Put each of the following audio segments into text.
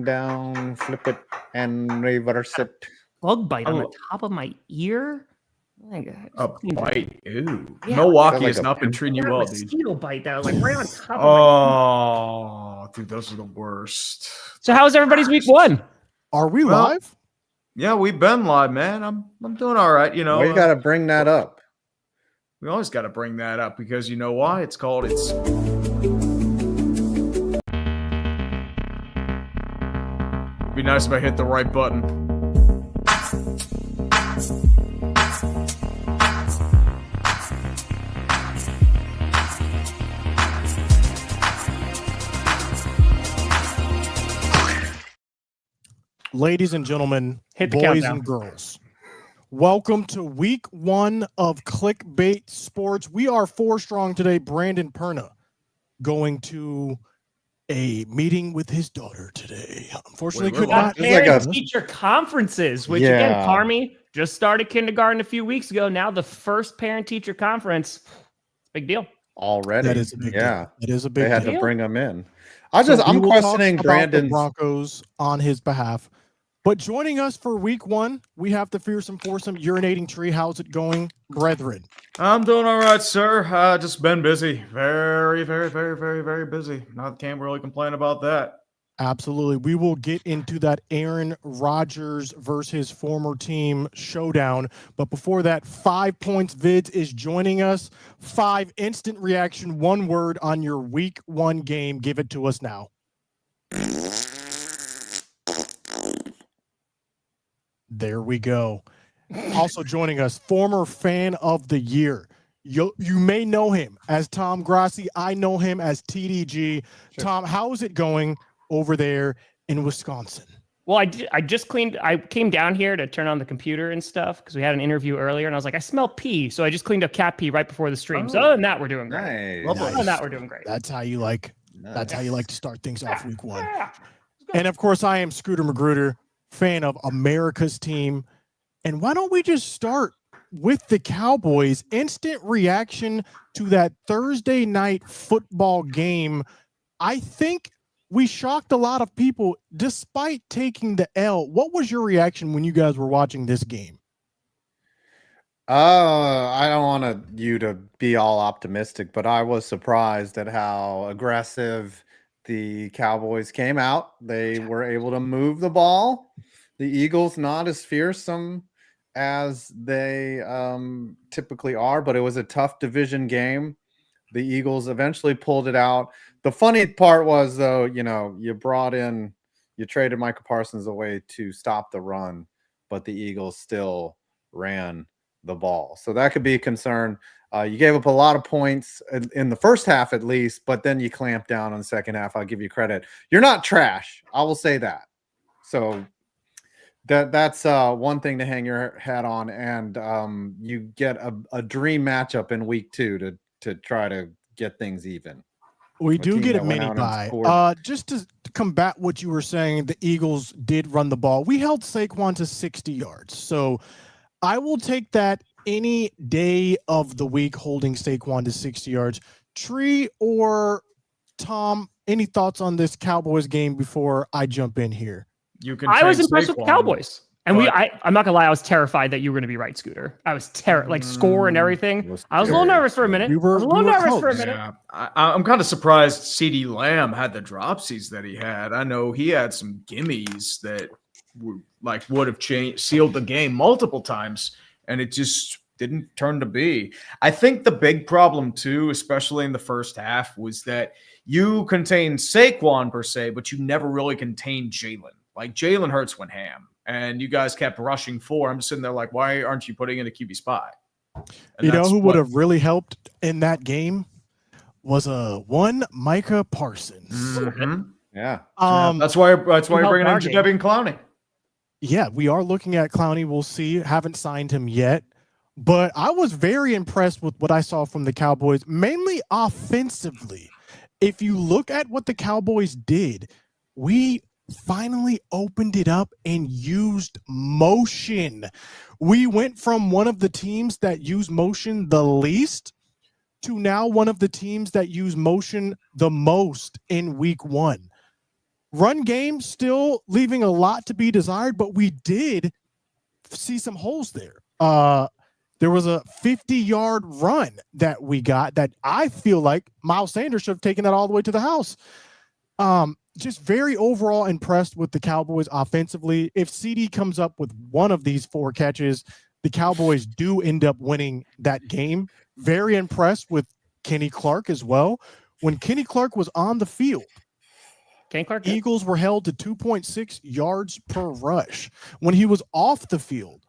down, flip it, and reverse it. Bug bite on the top of my ear. A bite. Ew. Yeah, Milwaukee like has a not been treating you that well, dude. mosquito bite that was like right on top of Oh, dude, those are the worst. So how's everybody's week one? Are we Well, live? Yeah, we've been live, man. I'm doing all right. You know, We got to bring that up. we always got to bring that up because you know why? It's. It'd be nice if I hit the right button. Ladies and gentlemen, Hit the boys countdown. and girls, welcome to week one of Clickbait Sports. We are 4 strong today. Brandon Perna going to a meeting with his daughter today. Unfortunately, Wait, could we're not. It's like a- Parent-teacher conferences, which again, Yeah. Carmi just started kindergarten a few weeks ago. Now the first parent-teacher conference. Big deal. Already. That is a big deal. Yeah. That is a big They had deal. to bring him in. So we I'm will talk questioning about the Brandon's. Broncos on his behalf. But joining us for week one, we have the fearsome foursome urinating tree. How's it going, brethren? I'm doing all right, sir. Just been busy. Very, very, very, very, very busy. Can't really complain about that. Absolutely. We will get into that Aaron Rodgers versus former team showdown. But before that, 5 Points Vids is joining us. 5 instant reaction, 1 word on your week one game. Give it to us now. There we go. Also joining us, former fan of the year. You may know him as Tom Grassi. I know him as TDG. Sure. Tom, how is it going over there in Wisconsin? Well, I just cleaned. I came down here to turn on the computer and stuff because we had an interview earlier, and I was like, I smell pee, so I just cleaned up cat pee right before the stream. So other than that, we're doing great. Nice. Other than that, we're doing great. That's how you like. That's how you like to start things off week one. Yeah. And of course, I am Scooter Magruder, fan of America's team. And why don't we just start with the Cowboys? Instant reaction to that Thursday night football game. I think we shocked a lot of people despite taking the L. What was your reaction when you guys were watching this game? I don't want you to be all optimistic, but I was surprised at how aggressive the Cowboys came out. They were able to move the ball. The Eagles not as fearsome as they typically are, but it was a tough division game. The Eagles eventually pulled it out. The funny part was, though, you traded Micah Parsons away to stop the run, but the Eagles still ran the ball. So that could be a concern. You gave up a lot of points in the first half, at least, but then you clamped down on the second half. I'll give you credit. You're not trash. I will say that. So that's one thing to hang your hat on, and you get a dream matchup in week 2 to try to get things even. We A do team get a that went mini out and bye. scored. Just to combat what you were saying, the Eagles did run the ball. We held Saquon to 60 yards. So I will take that any day of the week, holding Saquon to 60 yards. Tree or Tom, any thoughts on this Cowboys game before I jump in here? I was impressed with the Saquon, Cowboys. And but- I'm not gonna lie, I was terrified that you were gonna be right, Scooter. I was like score and everything. I was a little nervous for a minute. We were- I was a little we were nervous for a close. minute. Yeah, I'm kind of surprised CeeDee Lamb had the dropsies that he had. I know he had some gimmies that would have sealed the game multiple times, and it just didn't turn to be. I think the big problem too, especially in the first half, was that you contained Saquon per se, but you never really contained Jalen. Like Jalen Hurts went ham, and you guys kept rushing for. I'm sitting there like, why aren't you putting in a QB spy? And You know that's who what- would have really helped in that game was one Micah Parsons. Mhm. Yeah. That's why you're helped bringing in our game. Jadeveon Clowney. Yeah, we are looking at Clowney. We'll see. Haven't signed him yet. But I was very impressed with what I saw from the Cowboys, mainly offensively. If you look at what the Cowboys did, we finally opened it up and used motion. We went from one of the teams that use motion the least to now one of the teams that use motion the most in week one. Run game still leaving a lot to be desired, but we did see some holes there. There was a 50-yard run that we got that I feel like Miles Sanders should have taken that all the way to the house. Just very overall impressed with the Cowboys offensively. If CD comes up with one of these 4 catches, the Cowboys do end up winning that game. Very impressed with Kenny Clark as well. When Kenny Clark was on the field, Kenny Clark, Eagles were held to 2.6 yards per rush. When he was off the field,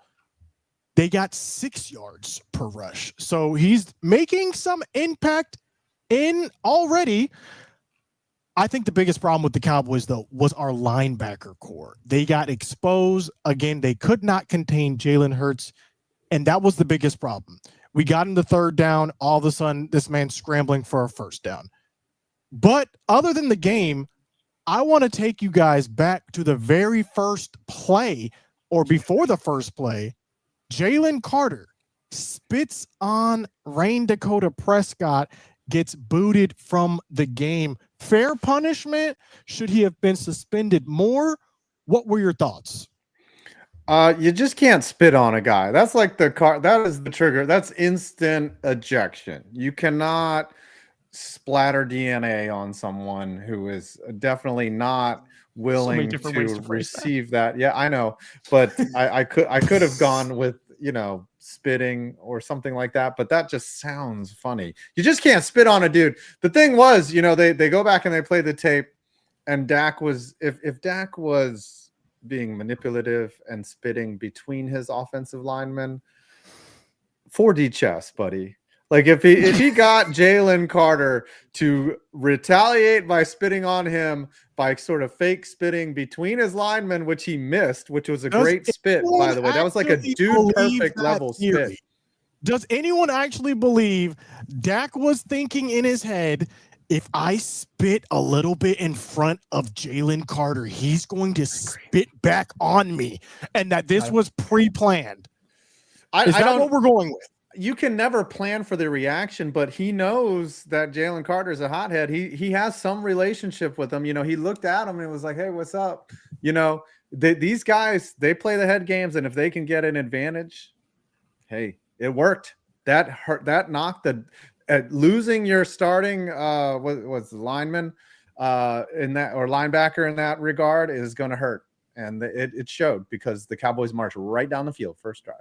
they got 6 yards per rush. So he's making some impact in already. I think the biggest problem with the Cowboys, though, was our linebacker core. They got exposed. Again, they could not contain Jalen Hurts, and that was the biggest problem. We got him the 3rd down. All of a sudden, this man's scrambling for a 1st down. But other than the game, I want to take you guys back to the very first play, or before the first play. Jalen Carter spits on Rain Dakota Prescott, gets booted from the game. Fair punishment? Should he have been suspended more? What were your thoughts? You just can't spit on a guy. That's like that is the trigger. That's instant ejection. You cannot splatter DNA on someone who is definitely not willing to receive that. Yeah, I know, but I could have gone with, spitting or something like that, but that just sounds funny. You just can't spit on a dude. The thing was, they go back and they play the tape, and Dak was if Dak was being manipulative and spitting between his offensive linemen, 4D chess, buddy. Like if he got Jalen Carter to retaliate by spitting on him, by sort of fake spitting between his linemen, which he missed, which was a great spit, by the way. That was like a dude perfect level spit. Does anyone actually believe Dak was thinking in his head, if I spit a little bit in front of Jalen Carter, he's going to spit back on me, and that this was pre-planned? Is that what we're going with? You can never plan for the reaction, but he knows that Jalen Carter is a hothead. He has some relationship with him. He looked at him and was like, "Hey, what's up?" These guys, they play the head games, and if they can get an advantage, hey, it worked. That hurt. That knocked losing your starting was the lineman in that, or linebacker in that regard, is going to hurt, and it showed, because the Cowboys marched right down the field first drive.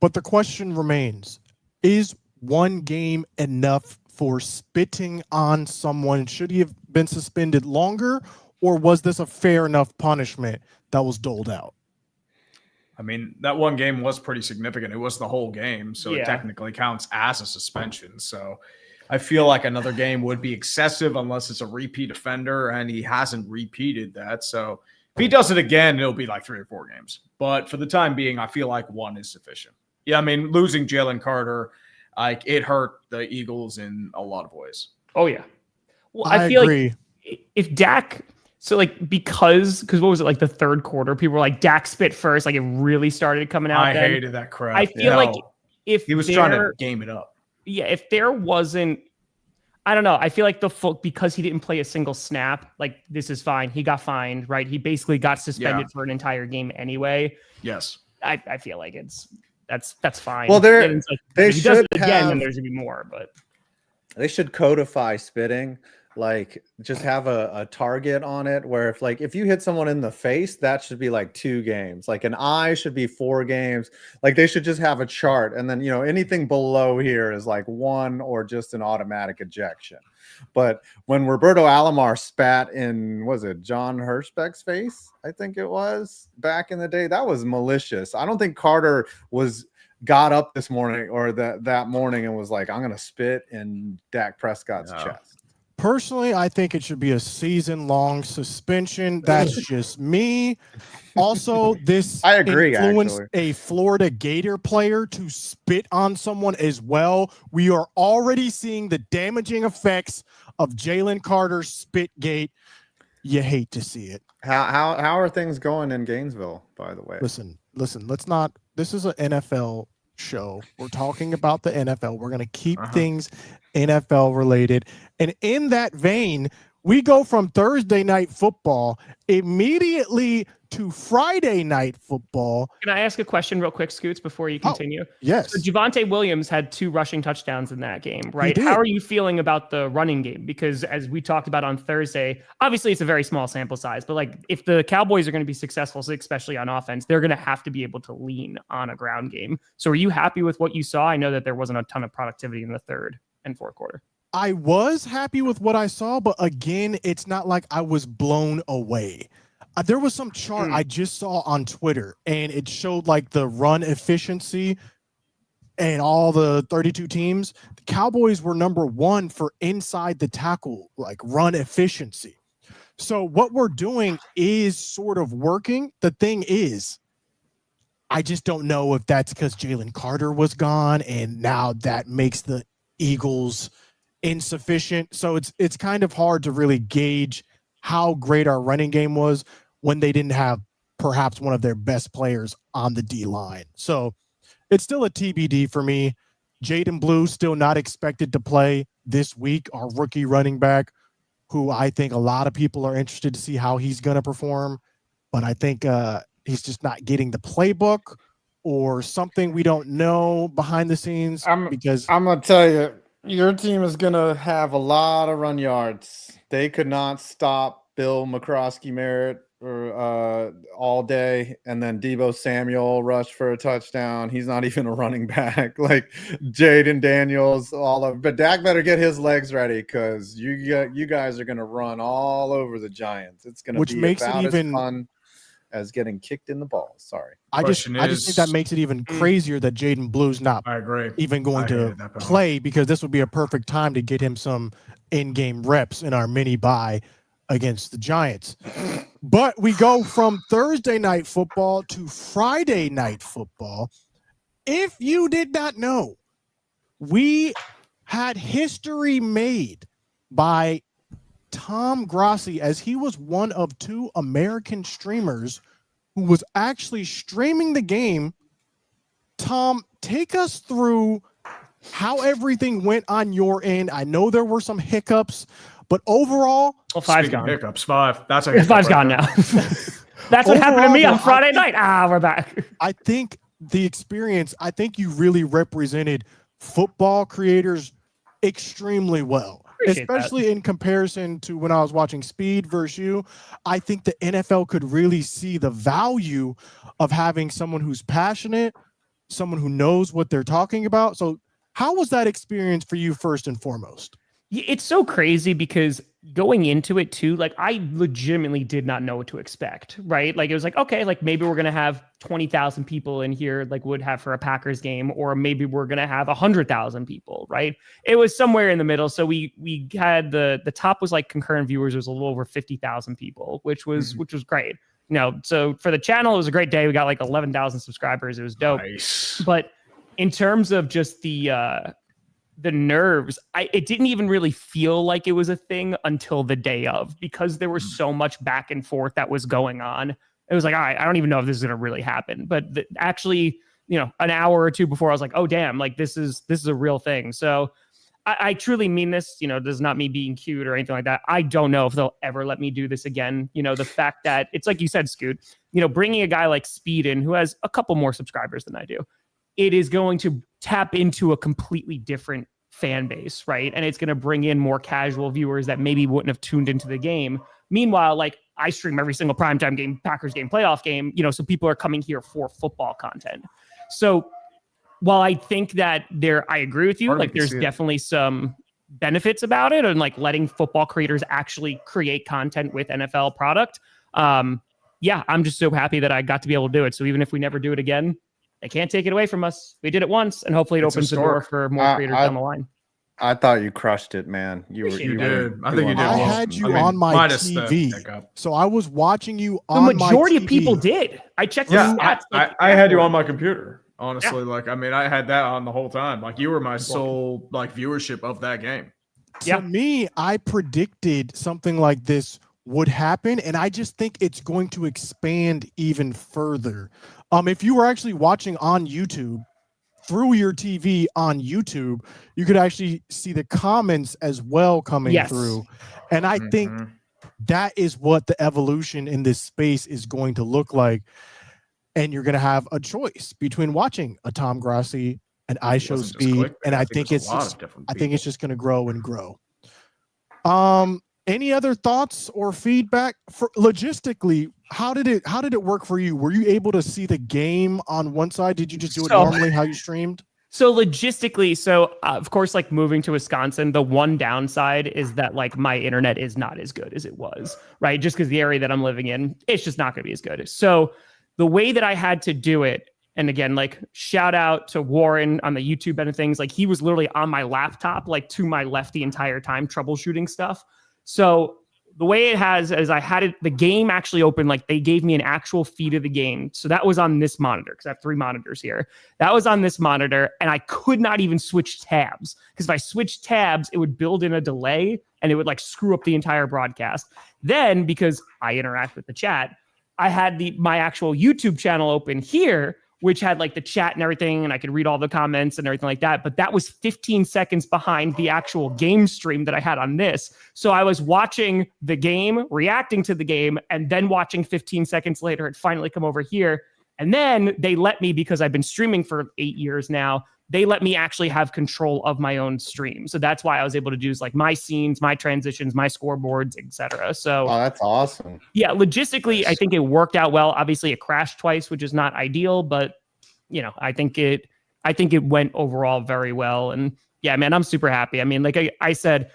But the question remains, is one game enough for spitting on someone? Should he have been suspended longer, or was this a fair enough punishment that was doled out? I mean, that one game was pretty significant. It was the whole game, so it technically counts as a suspension. So I feel like another game would be excessive unless it's a repeat offender, and he hasn't repeated that. So if he does it again, it'll be like 3 or 4 games. But for the time being, I feel like 1 is sufficient. Yeah, I mean, losing Jalen Carter, it hurt the Eagles in a lot of ways. Oh, yeah. Well, I feel agree. Like if Dak, because what was it, like the 3rd quarter? People were like, Dak spit first. Like it really started coming out. I hated that crap. I feel like if he was trying to game it up. Yeah, if there wasn't, I don't know. I feel like because he didn't play a single snap, like this is fine. He got fined, right? He basically got suspended for an entire game anyway. Yes. I feel like that's fine. Well, they should again, and there's gonna be more, but they should codify spitting. Like just have a target on it, where if you hit someone in the face, that should be like 2 games. Like an eye should be 4 games. Like they should just have a chart, and then anything below here is like 1 or just an automatic ejection. But when Roberto Alomar spat in, was it John Hirschbeck's face? I think it was back in the day. That was malicious. I don't think Carter got up this morning or that morning and was like, I'm going to spit in Dak Prescott's chest. Personally, I think it should be a season-long suspension. That's just me. Also, I agree, influenced actually. a Florida Gator player to spit on someone as well. We are already seeing the damaging effects of Jalen Carter's Spitgate. You hate to see it. How are things going in Gainesville, by the way? Listen, let's not. This is an NFL show. We're talking about the NFL. We're going to keep things NFL related. And in that vein, we go from Thursday night football immediately to Friday night football. Can I ask a question real quick, Scoots, before you continue? Yes. So Javonte Williams had 2 rushing touchdowns in that game, right? did. How are you feeling about the running game? Because as we talked about on Thursday, obviously it's a very small sample size, but like if the Cowboys are going to be successful, especially on offense, they're going to have to be able to lean on a ground game. So are you happy with what you saw? I know that there wasn't a ton of productivity in the third and fourth quarter. I was happy with what I saw, but again, it's not like I was blown away. There was some chart I just saw on Twitter, and it showed like the run efficiency and all the 32 teams. The Cowboys were number 1 for inside the tackle, like run efficiency. So what we're doing is sort of working. The thing is, I just don't know if that's because Jalen Carter was gone, and now that makes the Eagles insufficient. So it's kind of hard to really gauge how great our running game was when they didn't have perhaps one of their best players on the D line. So it's still a TBD for me. Jaden Blue still not expected to play this week, our rookie running back, who I think a lot of people are interested to see how he's going to perform. But I think he's just not getting the playbook or something we don't know behind the scenes. Because I'm going to tell you, your team is going to have a lot of run yards. They could not stop Bill McCroskey-Merritt all day, and then Deebo Samuel rushed for a touchdown. He's not even a running back. Like Jaden Daniels, but Dak better get his legs ready because you guys are going to run all over the Giants. It's going to be about as fun as getting kicked in the balls. Sorry. I just think that makes it even crazier that Jaden Blue's not even going to play, because this would be a perfect time to get him some in-game reps in our mini bye against the Giants. But we go from Thursday night football to Friday night football. If you did not know, we had history made by Tom Grossi, as he was one of 2 American streamers who was actually streaming the game. Tom, take us through how everything went on your end. I know there were some hiccups, but overall, 5's gone. Hiccups, 5. That's a hiccup 5's gone now. That's what happened to me on Friday night. We're back. I think the experience, I think you really represented football creators extremely well. Especially in comparison to when I was watching Speed versus you. I think the NFL could really see the value of having someone who's passionate, someone who knows what they're talking about. So how was that experience for you first and foremost? It's so crazy because going into it too, like I legitimately did not know what to expect, right? Like it was like, okay, like maybe we're going to have 20,000 people in here like would have for a Packers game, or maybe we're going to have 100,000 people, right? It was somewhere in the middle. So we had the top was like concurrent viewers was a little over 50,000 people, which was great. So for the channel, it was a great day. We got like 11,000 subscribers. It was dope. Nice. But in terms of just the nerves, it didn't even really feel like it was a thing until the day of, because there was so much back and forth that was going on. It was like, all right, I don't even know if this is going to really happen. But actually, an hour or 2 before, I was like, oh, damn, like this is a real thing. So I truly mean this, this is not me being cute or anything like that. I don't know if they'll ever let me do this again. The fact that it's like you said, Scoot, bringing a guy like Speed in who has a couple more subscribers than I do, it is going to tap into a completely different fan base, right? And it's going to bring in more casual viewers that maybe wouldn't have tuned into the game. Meanwhile, like I stream every single primetime game, Packers game, playoff game, so people are coming here for football content. So while I think that I agree with you, like there's definitely some benefits about it and like letting football creators actually create content with NFL product. I'm just so happy that I got to be able to do it. So even if we never do it again, they can't take it away from us. We did it once, and hopefully it opens the door for more creators down the line. I thought you crushed it, man. You did. I think you did. I had you on my TV, so I was watching you on my TV. The majority of people did. I checked the stats. I had you on my computer, honestly. Yeah. I had that on the whole time. Like, you were my sole viewership of that game. To me, I predicted something like this would happen, and I just think it's going to expand even further. If you were actually watching on YouTube, through your TV on YouTube, you could actually see the comments as well coming Yes. through. And I think that is what the evolution in this space is going to look like. And you're going to have a choice between watching a Tom Grassi, an iShow Speed, and I think it's just going to grow and grow. Any other thoughts or feedback for logistically? How did it work for you? Were you able to see the game on one side? Did you just do it normally how you streamed? So logistically, of course, like moving to Wisconsin, the one downside is that like my internet is not as good as it was, right? Just because the area that I'm living in, it's just not going to be as good. So the way that I had to do it, and again, like shout out to Warren on the YouTube end of things, like he was literally on my laptop, like to my left the entire time, troubleshooting stuff. So the way it has is I had it, the game actually open, like they gave me an actual feed of the game. So that was on this monitor because I have 3 monitors here. That was on this monitor and I could not even switch tabs because if I switched tabs, it would build in a delay and it would like screw up the entire broadcast. Then because I interact with the chat, I had my actual YouTube channel open here, which had like the chat and everything, and I could read all the comments and everything like that. But that was 15 seconds behind the actual game stream that I had on this. So I was watching the game, reacting to the game, and then watching 15 seconds later, it finally come over here. And then they let me, because I've been streaming for 8 years now, they let me actually have control of my own stream. So that's why I was able to do like my scenes, my transitions, my scoreboards, etc. So that's awesome. Yeah, logistically, I think it worked out well. Obviously, it crashed twice, which is not ideal, but you know, I think it went overall very well. And yeah, man, I'm super happy. I mean, like I said,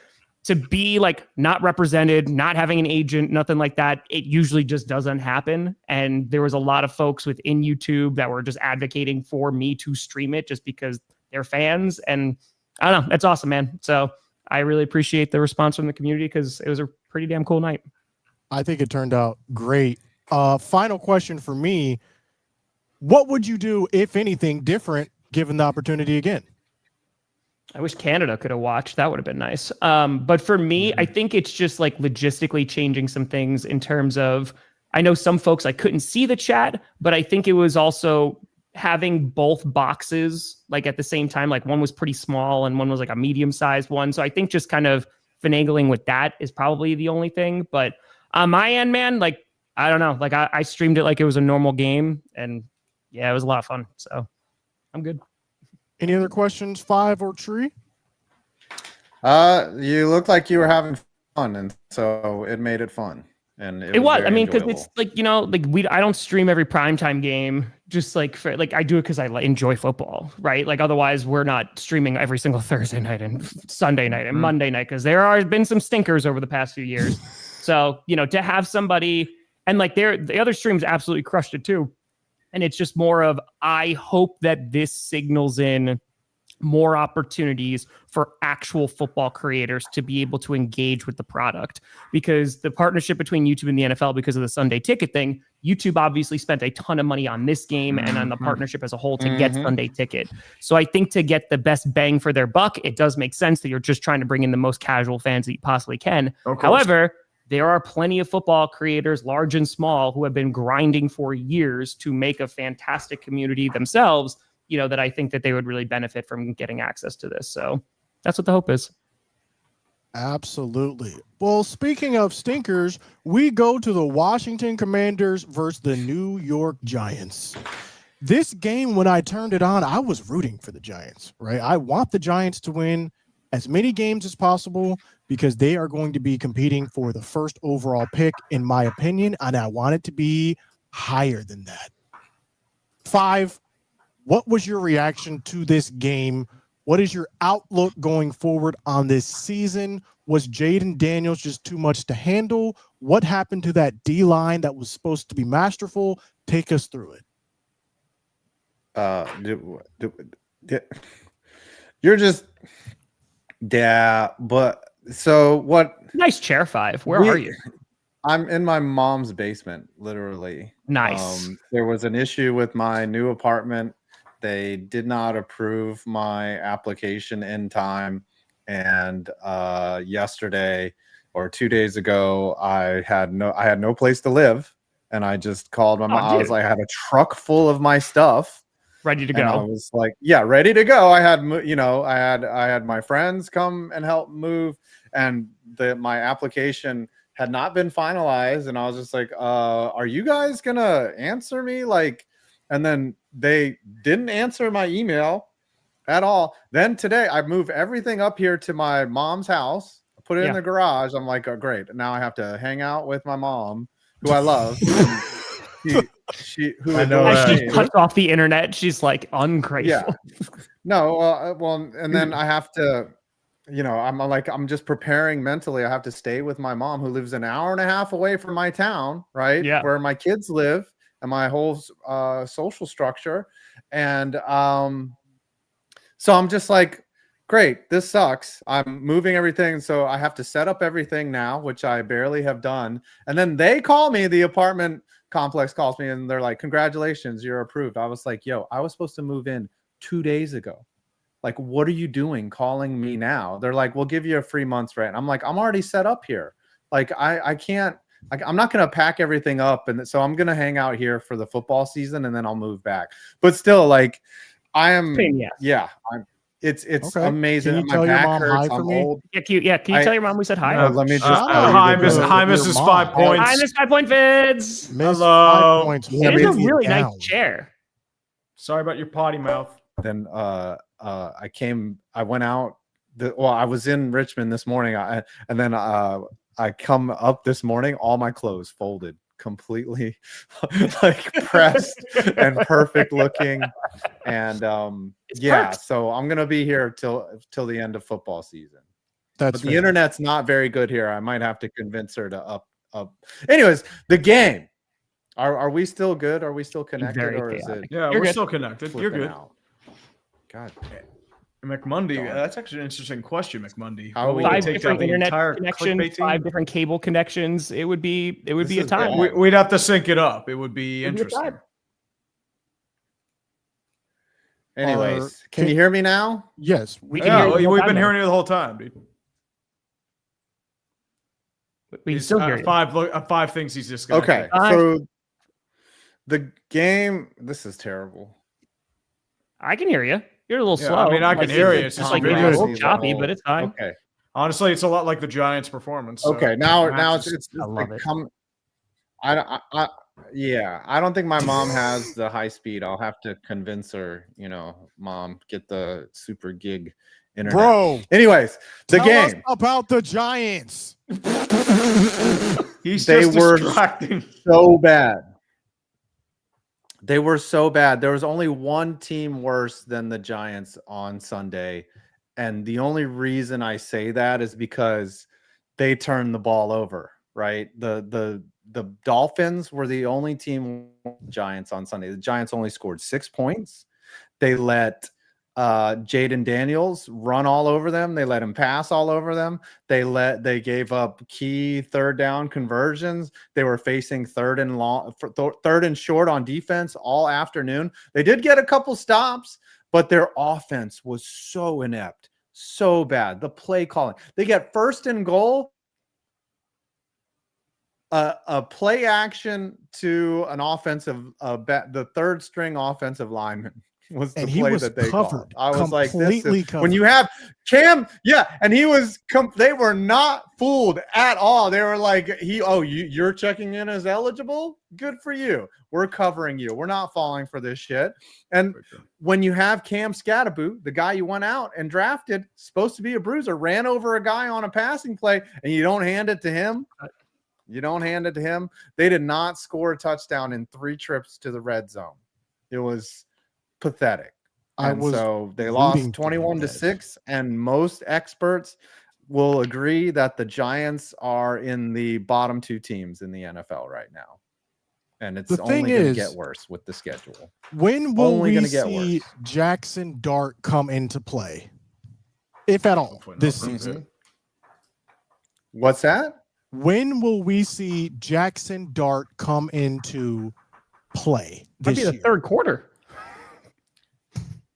to be like not represented, not having an agent, nothing like that, it usually just doesn't happen. And there was a lot of folks within YouTube that were just advocating for me to stream it just because they're fans. And I don't know, that's awesome, man. So I really appreciate the response from the community because it was a pretty damn cool night. I think it turned out great. Final question for me. What would you do, if anything, different given the opportunity again? I wish Canada could have watched. That would have been nice. But for me, I think it's just like logistically changing some things in terms of, I know some folks, I couldn't see the chat, but I think it was also having both boxes like at the same time. Like one was pretty small and one was like a medium-sized one. So I think just kind of finagling with that is probably the only thing. But on my end, man, like, I don't know. Like I streamed it like it was a normal game and yeah, it was a lot of fun. So I'm good. Any other questions, Five or Tree? You looked like you were having fun, and so it made it fun. And it was. I mean, because it's like, you know, like I don't stream every primetime game. Just like for like I do it because I enjoy football, right? Like otherwise, we're not streaming every single Thursday night and Sunday night and Monday night because there have been some stinkers over the past few years. So you know, to have somebody and like the other streams absolutely crushed it too. And it's just more of, I hope that this signals in more opportunities for actual football creators to be able to engage with the product. Because the partnership between YouTube and the NFL, because of the Sunday Ticket thing, YouTube obviously spent a ton of money on this game and on the partnership as a whole to get Sunday Ticket. So I think to get the best bang for their buck, it does make sense that you're just trying to bring in the most casual fans that you possibly can. However, there are plenty of football creators, large and small, who have been grinding for years to make a fantastic community themselves, you know, that I think that they would really benefit from getting access to this. So that's what the hope is. Absolutely. Well, speaking of stinkers, we go to the Washington Commanders versus the New York Giants. This game, when I turned it on, I was rooting for the Giants, right? I want the Giants to win as many games as possible because they are going to be competing for the first overall pick, in my opinion, and I want it to be higher than that. Five, what was your reaction to this game? What is your outlook going forward on this season? Was Jaden Daniels just too much to handle? What happened to that D-line that was supposed to be masterful? Take us through it. You're just, yeah, but so what? Nice chair, Five. Where are you? I'm in my mom's basement, literally. Nice. There was an issue with my new apartment. They did not approve my application in time. And yesterday or 2 days ago, I had no place to live. And I just called my mom. I was like, I had a truck full of my stuff. ready to And I go. was like, yeah, ready to go. I had, I had my friends come and help move, and my application had not been finalized. And I was just like, are you guys gonna answer me? Like, and then they didn't answer my email at all. Then today I moved everything up here to my mom's house, put it in the garage. I'm like, oh, great. Now I have to hang out with my mom, who I love. She who I know As that. she cuts off the internet, she's like ungrateful. Yeah. No, well, and then I have to, I'm just preparing mentally. I have to stay with my mom, who lives an hour and a half away from my town, right? Yeah. Where my kids live and my whole social structure. And so I'm just like, great, this sucks. I'm moving everything. So I have to set up everything now, which I barely have done. And then they call me, the apartment complex calls me, and they're like, congratulations, you're approved. I was like, yo, I was supposed to move in 2 days ago. Like, what are you doing calling me now? They're like, we'll give you a free month's rent. I'm like, I'm already set up here. Like, I can't, I'm not going to pack everything up. And so I'm going to hang out here for the football season, and then I'll move back. But still, like, I am, it's Okay. amazing. Can you My tell your back mom hi hurts. for I'm me? old. Can you tell your mom we said hi? Let me just hi, Miss- Mrs. 5 points. Hi, Miss 5 Point Vids. Miss Hello. 5 points. It is a hold it really nice down. chair. Sorry about your potty mouth. Then I went out. I was in Richmond this morning, and then I come up this morning, all my clothes folded, completely like pressed and perfect looking. And perks. so I'm gonna be here till the end of football season. That's But the internet's not very good here. I might have to convince her to up. Anyways, the game. Are we still good? Are we still connected? Very or is chaotic. it Yeah, You're we're good. still connected. You're flipping good. out? God. McMundy, Darn. that's actually an interesting question, McMundy. How are we Will gonna 5 take down different the internet entire connections, clickbait team? 5 different cable connections. It would be This a is time. bad. We'd have to sync it up. It would be It'd be a interesting. time. Anyways, can you hear me now? Yes, We we can Yeah, hear you well, the whole we've time been now. hearing it the whole time, dude. We can He's, still hear you. five things he's disconnected. Okay, so the game. This is terrible. I can hear you. You're a little Yeah, slow. I mean, I can hear you. It's It's just just like video. a little Brady's choppy, all- but it's fine. Okay. Honestly, it's a lot like the Giants' performance. so Okay. Now matches. it's I love it. I don't think my mom has the high speed. I'll have to convince her. Mom, get the super gig internet. Bro, Anyways, the tell us game. about the Giants. He's They just were distracting. So bad. They were so bad. There was only one team worse than the Giants on Sunday. And the only reason I say that is because they turned the ball over, right? The Dolphins were the only team Giants on Sunday. The Giants only scored 6 points. They let Jaden Daniels run all over them. They let him pass all over them. They gave up key third down conversions. They were facing third and short on defense all afternoon. They did get a couple stops, but their offense was so inept, so bad. The play calling. They get first and goal. A play action to an the third string offensive lineman was the And he play was that they covered, called. I was like, completely when you have Cam, and he was they were not fooled at all. They were like, you're checking in as eligible? Good for you. We're covering you. We're not falling for this shit. And when you have Cam Scatterboot, the guy you went out and drafted, supposed to be a bruiser, ran over a guy on a passing play, and you don't hand it to him. They did not score a touchdown in 3 trips to the red zone. It was pathetic. So they lost 21-6, and most experts will agree that the Giants are in the bottom 2 teams in the NFL right now. And it's only going to get worse with the schedule. When will we get see worse. Jackson Dart come into play, if at all, this season? What's that? When will we see Jackson Dart come into play Might this be the year? third quarter.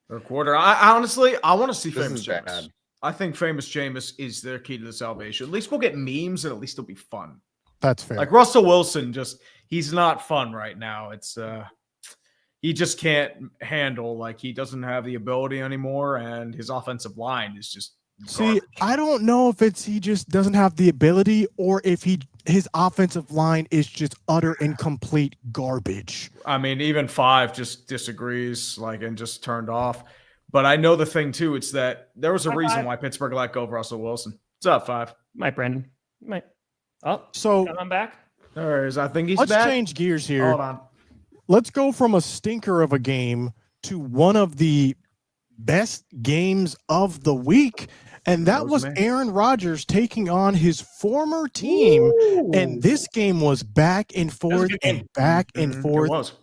Third quarter. I honestly, I want to see This Famous is Jameis. bad. I think Famous Jameis is their key to the salvation. At least we'll get memes, and at least it'll be fun. That's fair. Like Russell Wilson, he's not fun right now. It's he just can't handle, like, he doesn't have the ability anymore, and his offensive line is just See, garbage. I don't know if it's he just doesn't have the ability or if his offensive line is just utter and complete garbage. I mean, even Five just disagrees, like, and just turned off. But I know the thing too, it's that there was a Hi, reason Five. why Pittsburgh let go of Russell Wilson. What's up, Five? Mike Brandon. Mike. Oh, So I'm back. There is. I think he's let's back. change gears here. Hold on. Let's go from a stinker of a game to one of the best games of the week. And that was me. Aaron Rodgers taking on his former team. And this game was back and forth and back and It forth was.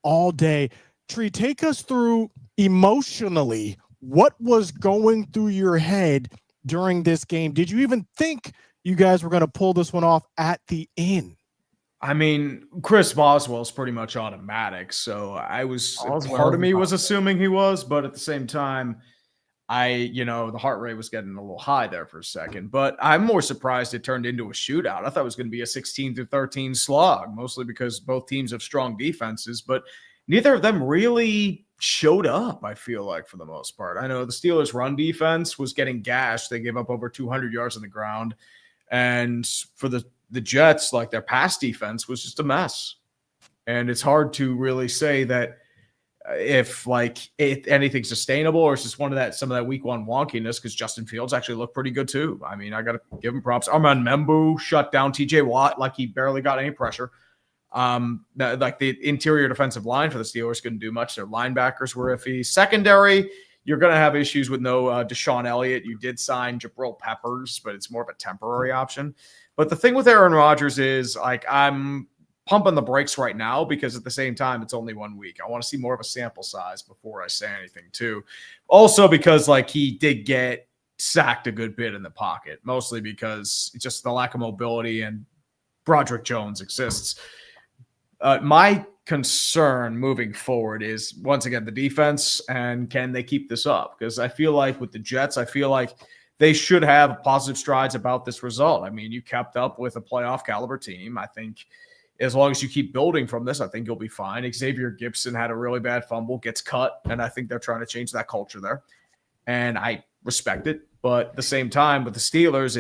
all day. Tree, take us through emotionally what was going through your head during this game. Did you even think you guys were going to pull this one off at the end? I mean, Chris Boswell's pretty much automatic. So part of me was assuming he was, but at the same time, the heart rate was getting a little high there for a second. But I'm more surprised it turned into a shootout. I thought it was going to be a 16-13 slog, mostly because both teams have strong defenses, but neither of them really showed up, I feel like, for the most part. I know the Steelers' run defense was getting gashed. They gave up over 200 yards on the ground. And for the Jets, like, their pass defense was just a mess. And it's hard to really say that if anything's sustainable or it's just some of that week one wonkiness, because Justin Fields actually looked pretty good too. I mean, I got to give him props. Armand Membu shut down TJ Watt like he barely got any pressure. Like the interior defensive line for the Steelers couldn't do much. Their linebackers were iffy. Secondary, you're going to have issues with no Deshaun Elliott. You did sign Jabril Peppers, but it's more of a temporary option. But the thing with Aaron Rodgers is, like, I'm pumping the brakes right now because at the same time, it's only 1 week. I want to see more of a sample size before I say anything too. Also because, like, he did get sacked a good bit in the pocket, mostly because it's just the lack of mobility and Broderick Jones exists. My concern moving forward is, once again, the defense, and can they keep this up? Because I feel like with the Jets, I feel like they should have positive strides about this result. I mean, you kept up with a playoff caliber team. I think as long as you keep building from this, I think you'll be fine. Xavier Gibson had a really bad fumble, gets cut, and I think they're trying to change that culture there. And I respect it. But at the same time, with the Steelers,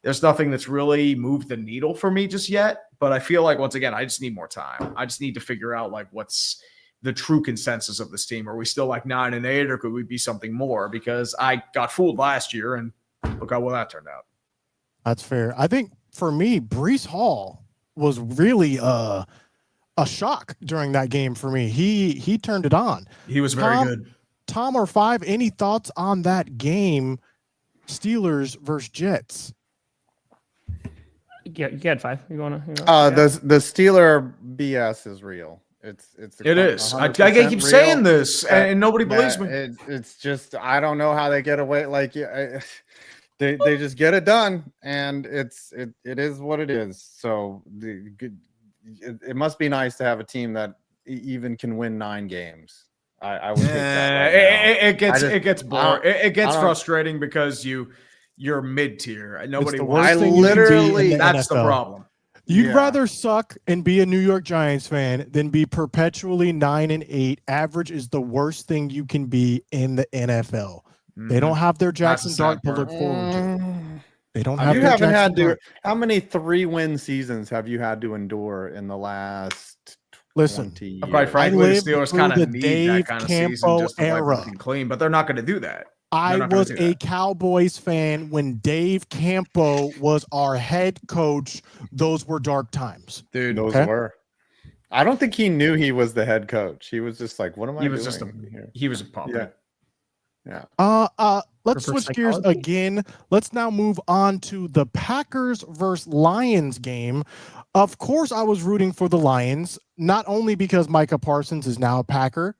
there's nothing that's really moved the needle for me just yet. But I feel like, once again, I just need more time. I just need to figure out, like, what's the true consensus of this team. Are we still like 9-8, or could we be something more? Because I got fooled last year, and look how well that turned out. That's fair. I think for me, Breece Hall was really a shock during that game for me. He turned it on. He was very good. Tom or Five, any thoughts on that game, Steelers versus Jets? Yeah, you had Five. You want to? The Steeler BS is real. It is. I 100% keep real. saying this, and nobody believes me. It's just, I don't know how they get away. Like, they just get it done, and it is what it is. So it must be nice to have a team that even can win 9 games. I would take that right now. It gets boring. It gets frustrating because you're mid-tier. Nobody wants. That's the problem. You'd rather suck and be a New York Giants fan than be perpetually 9-8. Average is the worst thing you can be in the NFL. They don't have their Jackson Dart to look forward to. They don't have. You haven't had to. How many 3-win seasons have you had to endure in the last? Listen, quite frankly, the Steelers kind of need Dave that kind of Campo season just to era. wipe clean, but they're not going to do that. I was a Cowboys fan when Dave Campo was our head coach. Those were dark times. Dude, those were. I don't think he knew he was the head coach. He was just like, what am I doing here? He was a puppet. Yeah. Let's switch gears again. Let's now move on to the Packers versus Lions game. Of course, I was rooting for the Lions, not only because Micah Parsons is now a Packer,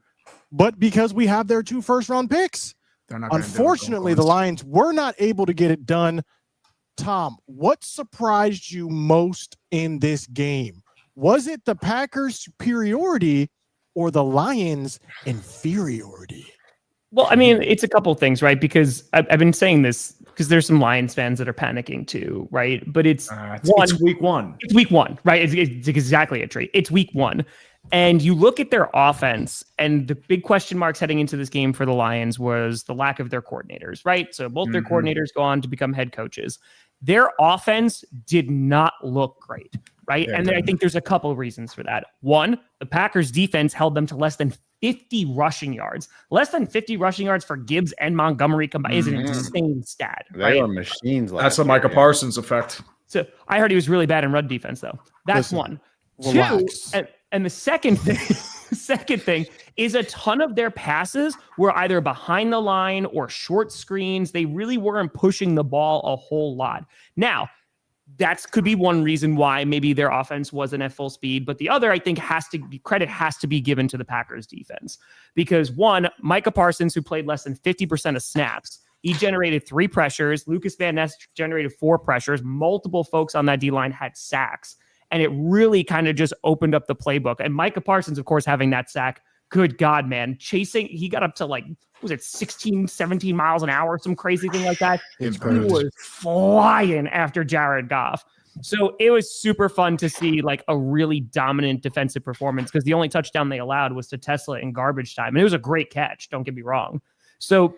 but because we have their 2 first-round picks. Unfortunately, the Lions were not able to get it done. Tom, what surprised you most in this game? Was it the Packers' superiority or the Lions' inferiority? Well, I mean, it's a couple things, right? Because I've been saying this because there's some Lions fans that are panicking too, right? But it's week one. It's week one, right? It's exactly a treat. It's week one. And you look at their offense, and the big question marks heading into this game for the Lions was the lack of their coordinators, right? So both their coordinators go on to become head coaches. Their offense did not look great, right? And then I think there's a couple of reasons for that. One, the Packers defense held them to less than 50 rushing yards. Less than 50 rushing yards for Gibbs and Montgomery combined is an insane stat. They were machines. That's the Micah Parsons effect. So I heard he was really bad in run defense, though. That's one. Relax. Two, and the second thing is a ton of their passes were either behind the line or short screens. They really weren't pushing the ball a whole lot. Now, that could be one reason why maybe their offense wasn't at full speed. But the other, I think, has to be given to the Packers defense. Because one, Micah Parsons, who played less than 50% of snaps, he generated 3 pressures. Lucas Van Ness generated 4 pressures. Multiple folks on that D-line had sacks. And it really kind of just opened up the playbook. And Micah Parsons, of course, having that sack, good God, man. He got up to 16, 17 miles an hour, some crazy thing like that. He was flying after Jared Goff. So it was super fun to see a really dominant defensive performance because the only touchdown they allowed was to Tesla in garbage time. And it was a great catch, don't get me wrong. So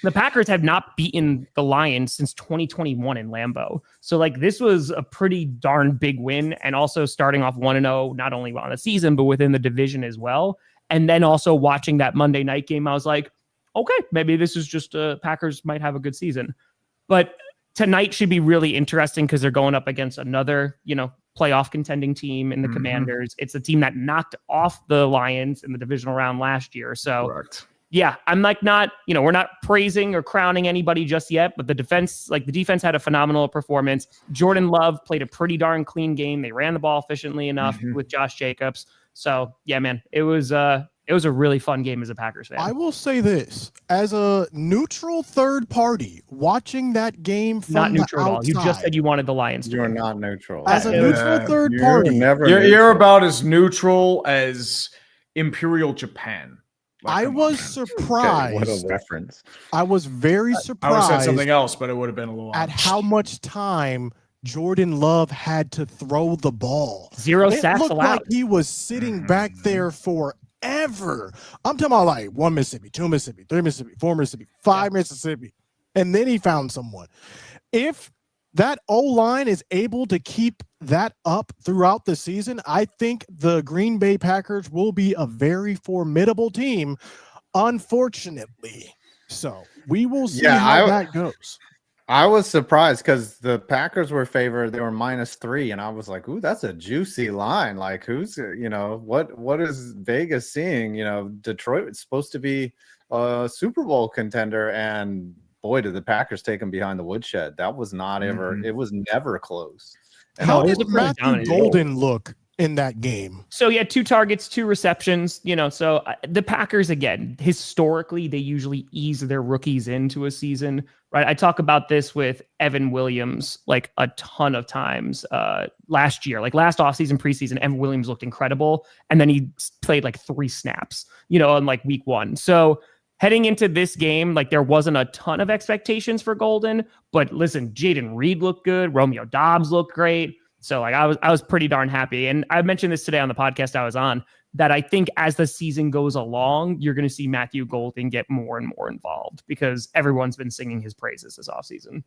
the Packers have not beaten the Lions since 2021 in Lambeau. So this was a pretty darn big win, and also starting off 1-0, not only on the season, but within the division as well. And then also watching that Monday night game, I was like, okay, maybe this is just Packers might have a good season. But tonight should be really interesting because they're going up against another, playoff contending team in the Commanders. It's a team that knocked off the Lions in the divisional round last year. So Correct. Yeah, I'm not, we're not praising or crowning anybody just yet, but the defense had a phenomenal performance. Jordan Love played a pretty darn clean game. They ran the ball efficiently enough with Josh Jacobs. So yeah, man, it was a really fun game as a Packers fan. I will say this, as a neutral third party watching that game from Not neutral the at all. outside, You just said you wanted the Lions. You're not neutral. as a neutral third party, You're about as neutral as Imperial Japan. I was surprised. What a reference. I was very I would have surprised said something else, but it would have been a little at how much time Jordan Love had to throw the ball. 0 It sacks looked allowed. like he was sitting back there forever. I'm talking about 1 Mississippi, 2 Mississippi, 3 Mississippi, 4 Mississippi, 5 Mississippi. And then he found someone. If that O-line is able to keep that up throughout the season, I think the Green Bay Packers will be a very formidable team, unfortunately. So we will see how that goes. I was surprised because the Packers were favored. They were -3, and I was like, "Ooh, that's a juicy line." Who's what is Vegas seeing? Detroit is supposed to be a Super Bowl contender, and boy, did the Packers take them behind the woodshed. That was not ever. It was never close. And How it was did a pretty Matthew dominant Golden look in that game? So he had 2 targets, 2 receptions, so the Packers, again, historically, they usually ease their rookies into a season, right? I talk about this with Evan Williams, a ton of times last year, last offseason, preseason, Evan Williams looked incredible. And then he played 3 snaps, on week 1. So heading into this game, there wasn't a ton of expectations for Golden, but listen, Jaden Reed looked good. Romeo Doubs looked great. So I was pretty darn happy. And I mentioned this today on the podcast I was on, that I think as the season goes along, you're going to see Matthew Golden get more and more involved because everyone's been singing his praises this offseason.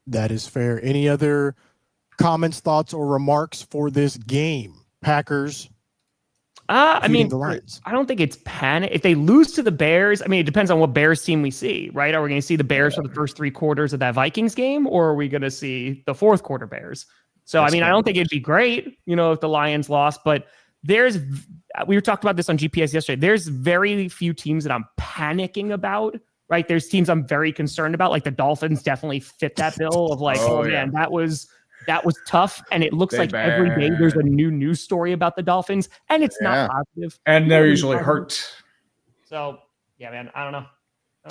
That is fair. Any other comments, thoughts, or remarks for this game? Packers. I mean, the Lions. I don't think it's panic. If they lose to the Bears, I mean, it depends on what Bears team we see, right? Are we going to see the Bears for the first 3 quarters of that Vikings game, or are we going to see the 4th quarter Bears? So, I don't think it'd be great, if the Lions lost, but we were talking about this on GPS yesterday. There's very few teams that I'm panicking about, right? There's teams I'm very concerned about. The Dolphins definitely fit that bill of man, that was tough. And it looks every day there's a new news story about the Dolphins, and it's not positive. And they're usually hurt. So, yeah, man, I don't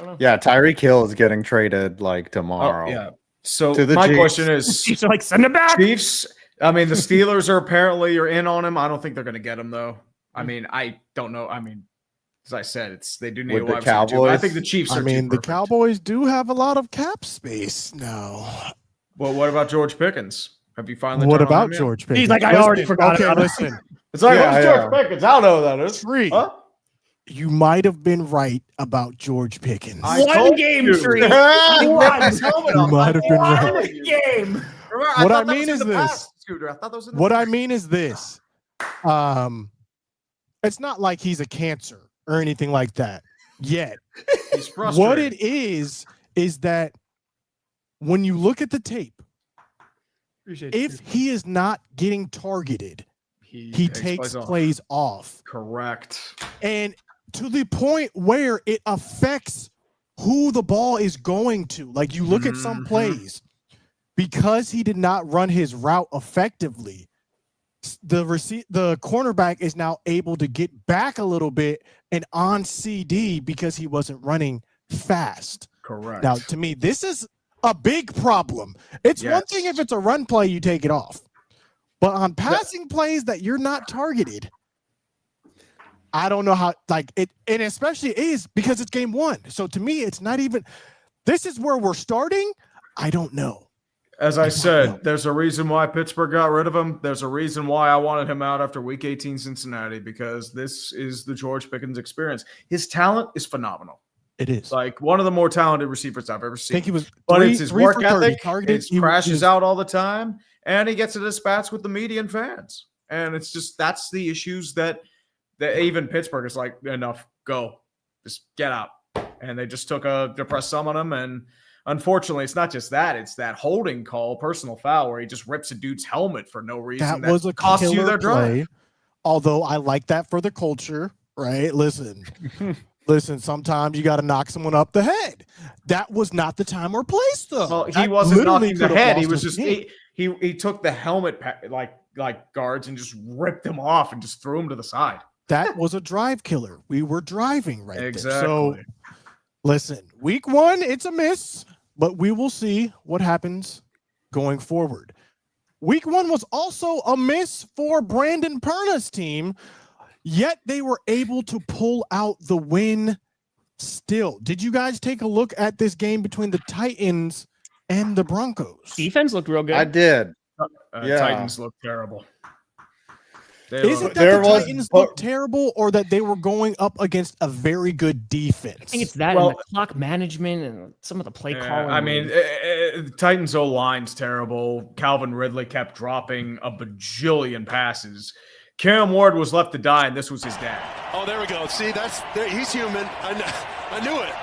know. Yeah, Tyreek Hill is getting traded tomorrow. Yeah. So To the my Chiefs. question is, Chiefs are send him back. Chiefs, the Steelers are in on him. I don't think they're going to get him, though. I don't know. As I said, they do need With a the wide receiver, too, but I Cowboys? think the Chiefs are too the perfect. Cowboys do have a lot of cap space now. Well, what about George Pickens? Have you finally What turned on about him yet? George Pickens? He's like, I already forgot Okay, about it. listen. It's like, Yeah, who's yeah. George Pickens? I don't know who that is. Tree. Huh? You might have been right about George Pickens. I One told game, you. Tree. He ripped One. his helmet You off. might I'm have been right. telling you. Game. Remember, What thought I that mean was in is the this. past, Scooter. I thought that was in the What I past. mean is this. It's not like he's a cancer or anything like that yet. He's frustrated. What it is that when you look at the tape, if he is not getting targeted, he takes plays off. Correct. And to the point where it affects who the ball is going to. Like you look at some plays, because he did not run his route effectively, the cornerback is now able to get back a little bit and on CD because he wasn't running fast. Correct. Now, to me, this is a big problem. It's one thing if it's a run play, you take it off. But on passing plays that you're not targeted, I don't know how, like it, and especially it is because it's game one. So to me, it's not even, this is where we're starting. I don't know. As I said, there's a reason why Pittsburgh got rid of him. There's a reason why I wanted him out after week 18 Cincinnati, because this is the George Pickens experience. His talent is phenomenal. It is. Like one of the more talented receivers I've ever seen. I think he was But three, it's his three work for 30 ethic. targeted. It crashes out all the time, and he gets at his spats with the media and fans. And it's just that's the issues that even Pittsburgh is like, enough, go, just get out. And they just took a depressed thumb on him. And unfortunately, it's not just that; it's that holding call, personal foul, where he just rips a dude's helmet for no reason. That was a costs you their killer play. drive. Although I like that for the culture, right? Listen. Listen, sometimes you got to knock someone up the head. That was not the time or place, though. Well, he That wasn't literally knocking the could have head. He lost was us just the game. he took the helmet like guards and just ripped them off and just threw them to the side. That was a drive killer. We were driving right Exactly. there. So, listen, week one, it's a miss, but we will see what happens going forward. Week one was also a miss for Brandon Perna's team, yet they were able to pull out the win still. Did you guys take a look at this game between the Titans and the Broncos? Defense looked real good. I did. Yeah. Titans look terrible. Is it that the Titans looked terrible or that they were going up against a very good defense? I think it's that and the clock management and some of the play calling. I mean, Titans O-line's terrible. Calvin Ridley kept dropping a bajillion passes. Cam Ward was left to die, and this was his dad. Oh, there we go. See, he's human. I knew it.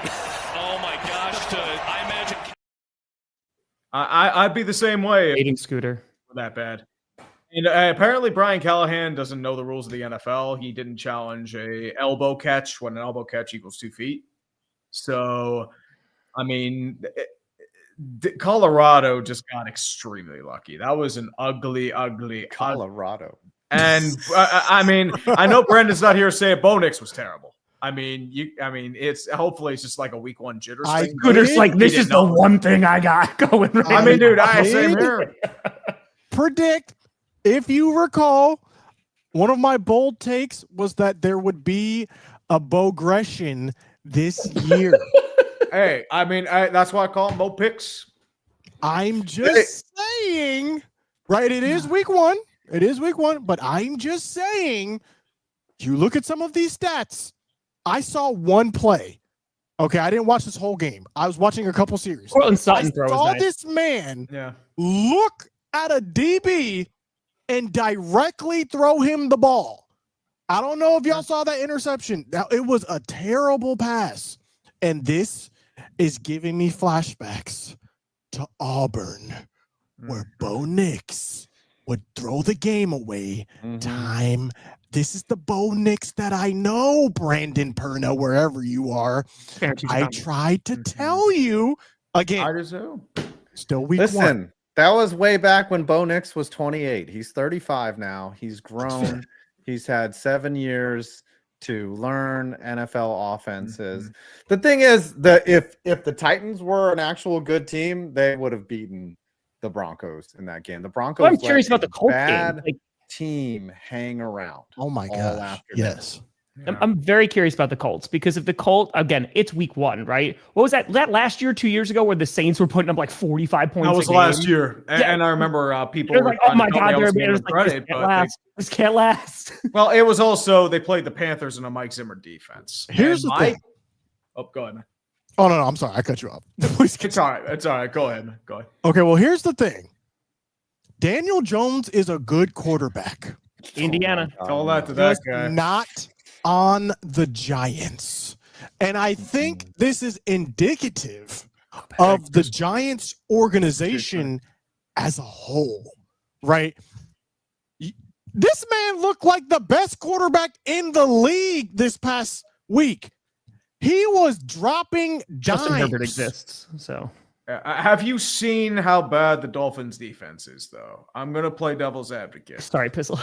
Oh my gosh! I imagine. I'd be the same way. Dating Scooter. That bad. And apparently Brian Callahan doesn't know the rules of the NFL. He didn't challenge a elbow catch when an elbow catch equals 2 feet. So, I mean, Colorado just got extremely lucky. That was an ugly Colorado. And I mean, I know Brendan's not here to say it. Bo Nix was terrible. I mean, it's hopefully it's just like a week one jitter. Scooter's like, this is the one thing I got going. Right I mean, dude, same here. Predict, if you recall, one of my bold takes was that there would be a Bo-gression this year. Hey, I mean, that's why I call them Bo Picks. I'm just saying, right? It is week one. It is week one, but I'm just saying, you look at some of these stats. I saw one play. Okay, I didn't watch this whole game. I was watching a couple series. I saw this man look at a DB and directly throw him the ball. I don't know if y'all saw that interception. Now, it was a terrible pass. And this is giving me flashbacks to Auburn, where Bo Nix would throw the game away time. This is the Bo Nix that I know, Brandon Perna, wherever you are. I tried to tell you again. I do. Still week Listen, one. that was way back when Bo Nix was 28. He's 35 now. He's grown. He's had 7 years to learn NFL offenses. The thing is that if the Titans were an actual good team, they would have beaten the Broncos in that game. The Broncos. I'm curious about the Colts bad game. team hang around. Oh my gosh. Yes. I'm very curious about the Colts because if the Colt, again, it's week 1, right? What was that? That last year, 2 years ago, where the Saints were putting up like 45 points. That was a game? last year, and I remember people They're were like, "Oh my god!" they're They're like, credit, "This can't last." well, it was also they played the Panthers in a Mike Zimmer defense. Here's the thing. Oh, go ahead, man. Oh no, I'm sorry, I cut you off. It's all right. It's all right. Go ahead, man. Go ahead. Okay, well, here's the thing. Daniel Jones is a good quarterback. Indiana. Call that to that Just guy. not on the Giants. And I think this is indicative of the Giants organization as a whole, right? This man looked like the best quarterback in the league this past week. He was dropping Justin dimes. Herbert exists, so. Have you seen how bad the Dolphins defense is, though? I'm going to play devil's advocate. Sorry, Pizzle.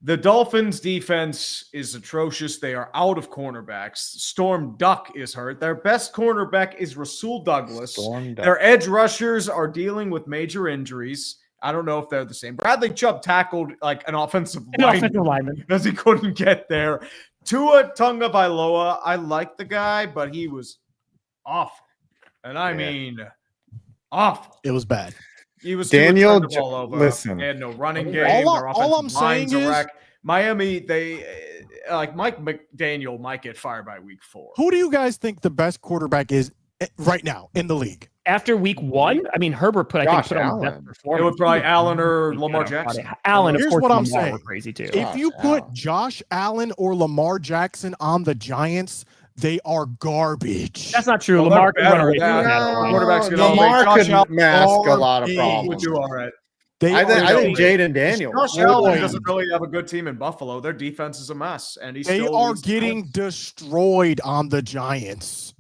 The Dolphins defense is atrocious. They are out of cornerbacks. Storm Duck is hurt. Their best cornerback is Rasul Douglas. Their edge rushers are dealing with major injuries. I don't know if they're the same. Bradley Chubb tackled like an offensive lineman because he couldn't get there. Tua Tagovailoa, I like the guy, but he was awful. And I mean awful. It was bad. He was Daniel. all over. Listen, They had no running game. All I'm saying is Miami. They like Mike McDaniel might get fired by week 4. Who do you guys think the best quarterback is right now in the league? After week 1, I mean, Herbert put on the best performance. It would probably Allen or Lamar Jackson. Allen, of Here's course, what I'm Lamar saying. were crazy too. If you put Josh Allen or Lamar Jackson on the Giants, they are garbage. That's not true. Well, Lamar they're could run better away than from that. that. Quarterbacks can Lamar all make could mask a lot of He problems. would do all right. I think Jaden Daniels. Josh Allen doesn't really have a good team in Buffalo. Their defense is a mess, and They are getting destroyed on the Giants.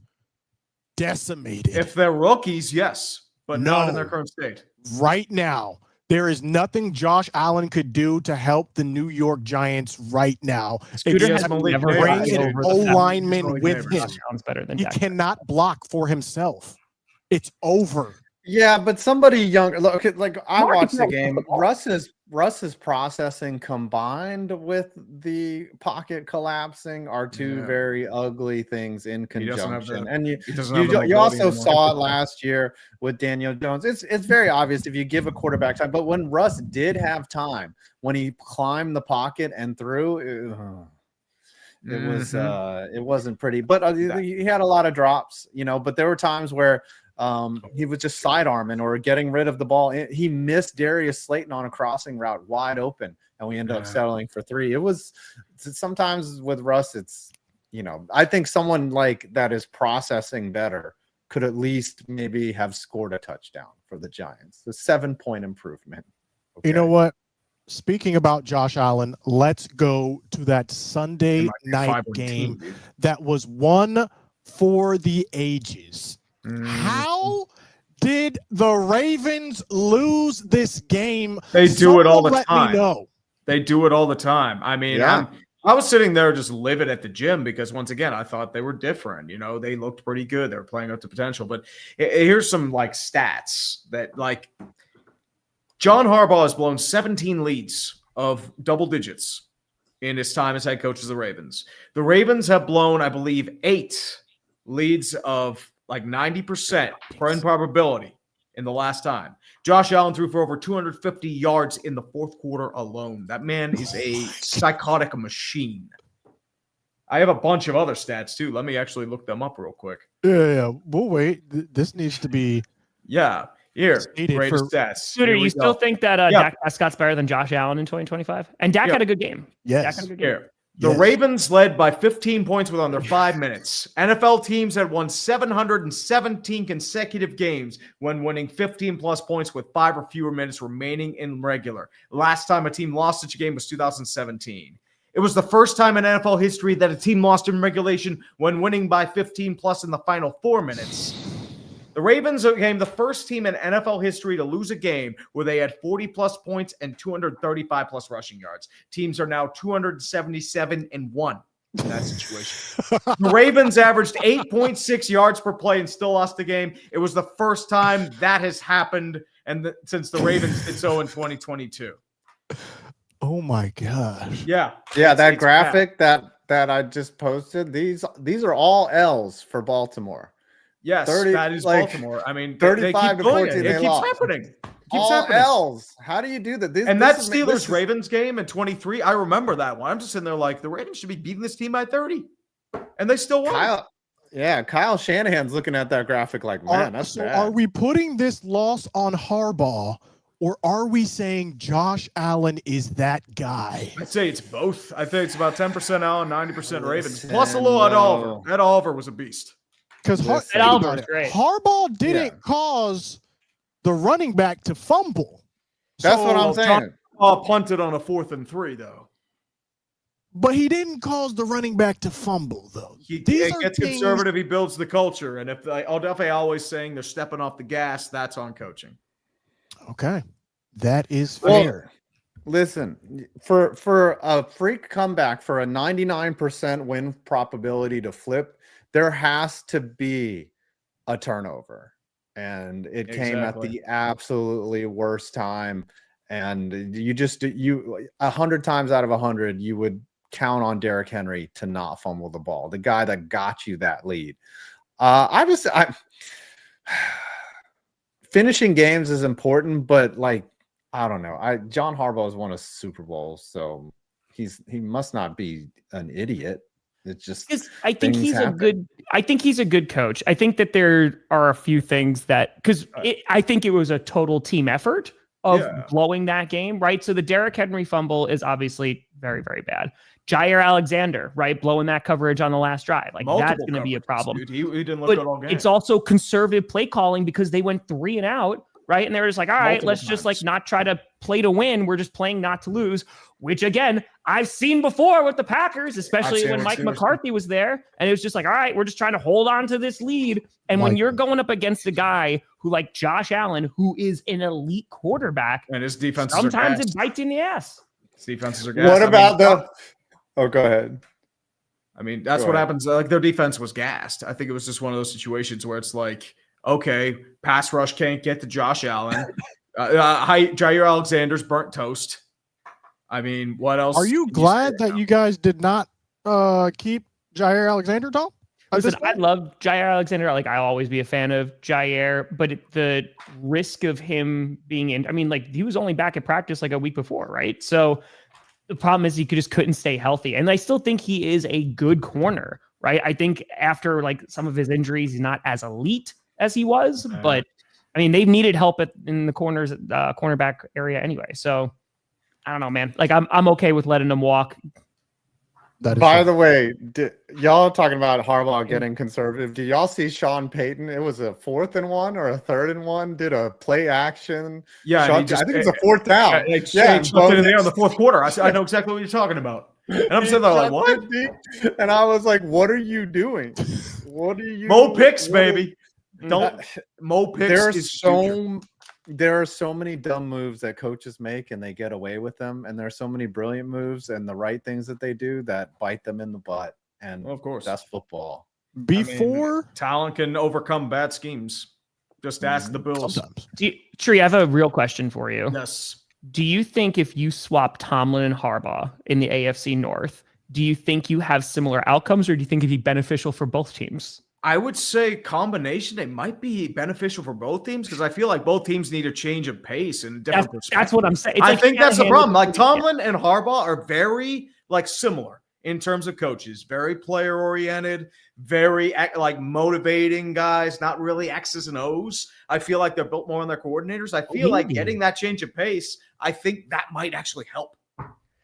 Decimated. If they're rookies, yes, but not in No. their current state. Right now, there is nothing Josh Allen could do to help the New York Giants right now. Scooter has Except never bring gotten an over the O fact lineman Malik with Neighbors. him. Josh Allen's better than He Dak. cannot block for himself. It's over. Yeah, but somebody younger. Look, like I Mark watched the is game. not- Russ's processing combined with the pocket collapsing are two very ugly things in He doesn't have conjunction. the- And He doesn't have the you mobility also anymore. saw it last year with Daniel Jones. It's very obvious if you give a quarterback time. But when Russ did have time, when he climbed the pocket and threw, it wasn't pretty. But he had a lot of drops, But there were times where he was just sidearming or getting rid of the ball. He missed Darius Slayton on a crossing route wide open, and we ended up settling for 3. It was sometimes with Russ, it's I think someone like that is processing better could at least maybe have scored a touchdown for the Giants. The 7-point improvement. You know what? Speaking about Josh Allen, let's go to that Sunday night game that was one for the ages. How did the Ravens lose this game? They do it all the Let time. me know. They do it all the time. I mean, I was sitting there just livid at the gym because once again, I thought they were different. They looked pretty good. They were playing up to potential. But here's some stats that John Harbaugh has blown 17 leads of double digits in his time as head coach of the Ravens. The Ravens have blown, I believe, 8 leads of 90% probability in the last time. Josh Allen threw for over 250 yards in the fourth quarter alone. That man is a psychotic machine. I have a bunch of other stats too. Let me actually look them up real quick. Yeah. We'll wait. This needs to be. Yeah. Here, stated greatest for- stats. Scooter, Here we you still go. think that Dak Prescott's better than Josh Allen in 2025? And Dak had a good game. Dak Yes. had a good game. Here. The Ravens led by 15 points with under 5 minutes. NFL teams had won 717 consecutive games when winning 15-plus points with 5 or fewer minutes remaining in regular. Last time a team lost such a game was 2017. It was the first time in NFL history that a team lost in regulation when winning by 15-plus in the final 4 minutes. The Ravens became the first team in NFL history to lose a game where they had 40-plus points and 235-plus rushing yards. Teams are now 277-1 in that situation. The Ravens averaged 8.6 yards per play and still lost the game. It was the first time that has happened since the Ravens did so in 2022. Oh my gosh. Yeah. Yeah, that it's graphic, that that I just posted, these are all L's for Baltimore. Yes, 30, that is like, Baltimore. I mean, 35 to 14, It they keeps lost. happening. It keeps All happening. L's. How do you do that? And that Steelers-Ravens game in 23, I remember that one. I'm just sitting there like, the Ravens should be beating this team by 30. And they still won. Kyle Shanahan's looking at that graphic like, man, that's bad. Are we putting this loss on Harbaugh, or are we saying Josh Allen is that guy? I'd say it's both. I think it's about 10% Allen, 90% Ravens. Plus a little Ed Oliver. Ed Oliver was a beast. Because Ed Oliver was great. Harbaugh didn't cause the running back to fumble. That's what I'm saying. Punted on a 4th and 3, though. But he didn't cause the running back to fumble, though. He gets conservative. He builds the culture. And if Odafe always saying they're stepping off the gas, that's on coaching. Okay. That is fair. Listen, for a freak comeback, for a 99% win probability to flip, there has to be a turnover. And it came at the absolutely worst time. And you 100 times out of 100, you would count on Derrick Henry to not fumble the ball, the guy that got you that lead. Finishing games is important, but like, I don't know. John Harbaugh has won a Super Bowl, so he must not be an idiot. It's just I think he's a good coach. I think that there are a few things that I think it was a total team effort of blowing that game, right? So the Derrick Henry fumble is obviously very, very bad. Jair Alexander, right, blowing that coverage on the last drive, like that's going to be a problem. Dude, he didn't look good all game. It's also conservative play calling because they went 3 and out, right? And they were just like, all right, let's just like not try to play to win. We're just playing not to lose, which again, I've seen before with the Packers, especially when Mike McCarthy was there. And it was just like, all right, we're just trying to hold on to this lead. And when you're going up against a guy who like Josh Allen, who is an elite quarterback, and his defense sometimes it bites in the ass. His defenses are gassed. What about Oh, go ahead. I mean, that's what happens. Like their defense was gassed. I think it was just one of those situations where it's like, okay, pass rush can't get to Josh Allen. Jair Alexander's burnt toast. I mean, what else? Are you glad that you guys did not keep Jair Alexander, Tom? Listen, I love Jair Alexander. Like, I'll always be a fan of Jair, but the risk of him being in, I mean, like, he was only back at practice like a week before, right? So the problem is he just couldn't stay healthy. And I still think he is a good corner, right? I think after like some of his injuries, he's not as elite as he was, but I mean, they've needed help in the cornerback area anyway. So I don't know, man. Like I'm okay with letting him walk. By the way, y'all talking about Harbaugh getting conservative. Did y'all see Sean Payton? It was a 4th and 1 or a 3rd and 1. Did a play action. Yeah, I think it's a 4th down. He chucked it in there in the 4th quarter. I know exactly what you're talking about. And I'm sitting there like, what? And I was like, what are you doing? What are you? Mo picks, baby. Mo picks. There are so many dumb moves that coaches make and they get away with them. And there's so many brilliant moves and the right things that they do that bite them in the butt. And of course, that's football. Talent can overcome bad schemes. Just ask the Bills. Tree, I have a real question for you. Yes. Do you think if you swap Tomlin and Harbaugh in the AFC North, do you think you have similar outcomes, or do you think it'd be beneficial for both teams? I would say combination. It might be beneficial for both teams because I feel like both teams need a change of pace and different perspective. That's what I'm saying. I think that's the problem. Like Tomlin and Harbaugh are very like similar in terms of coaches, very player oriented, very like motivating guys, not really X's and O's. I feel like they're built more on their coordinators. I feel like getting that change of pace, I think that might actually help.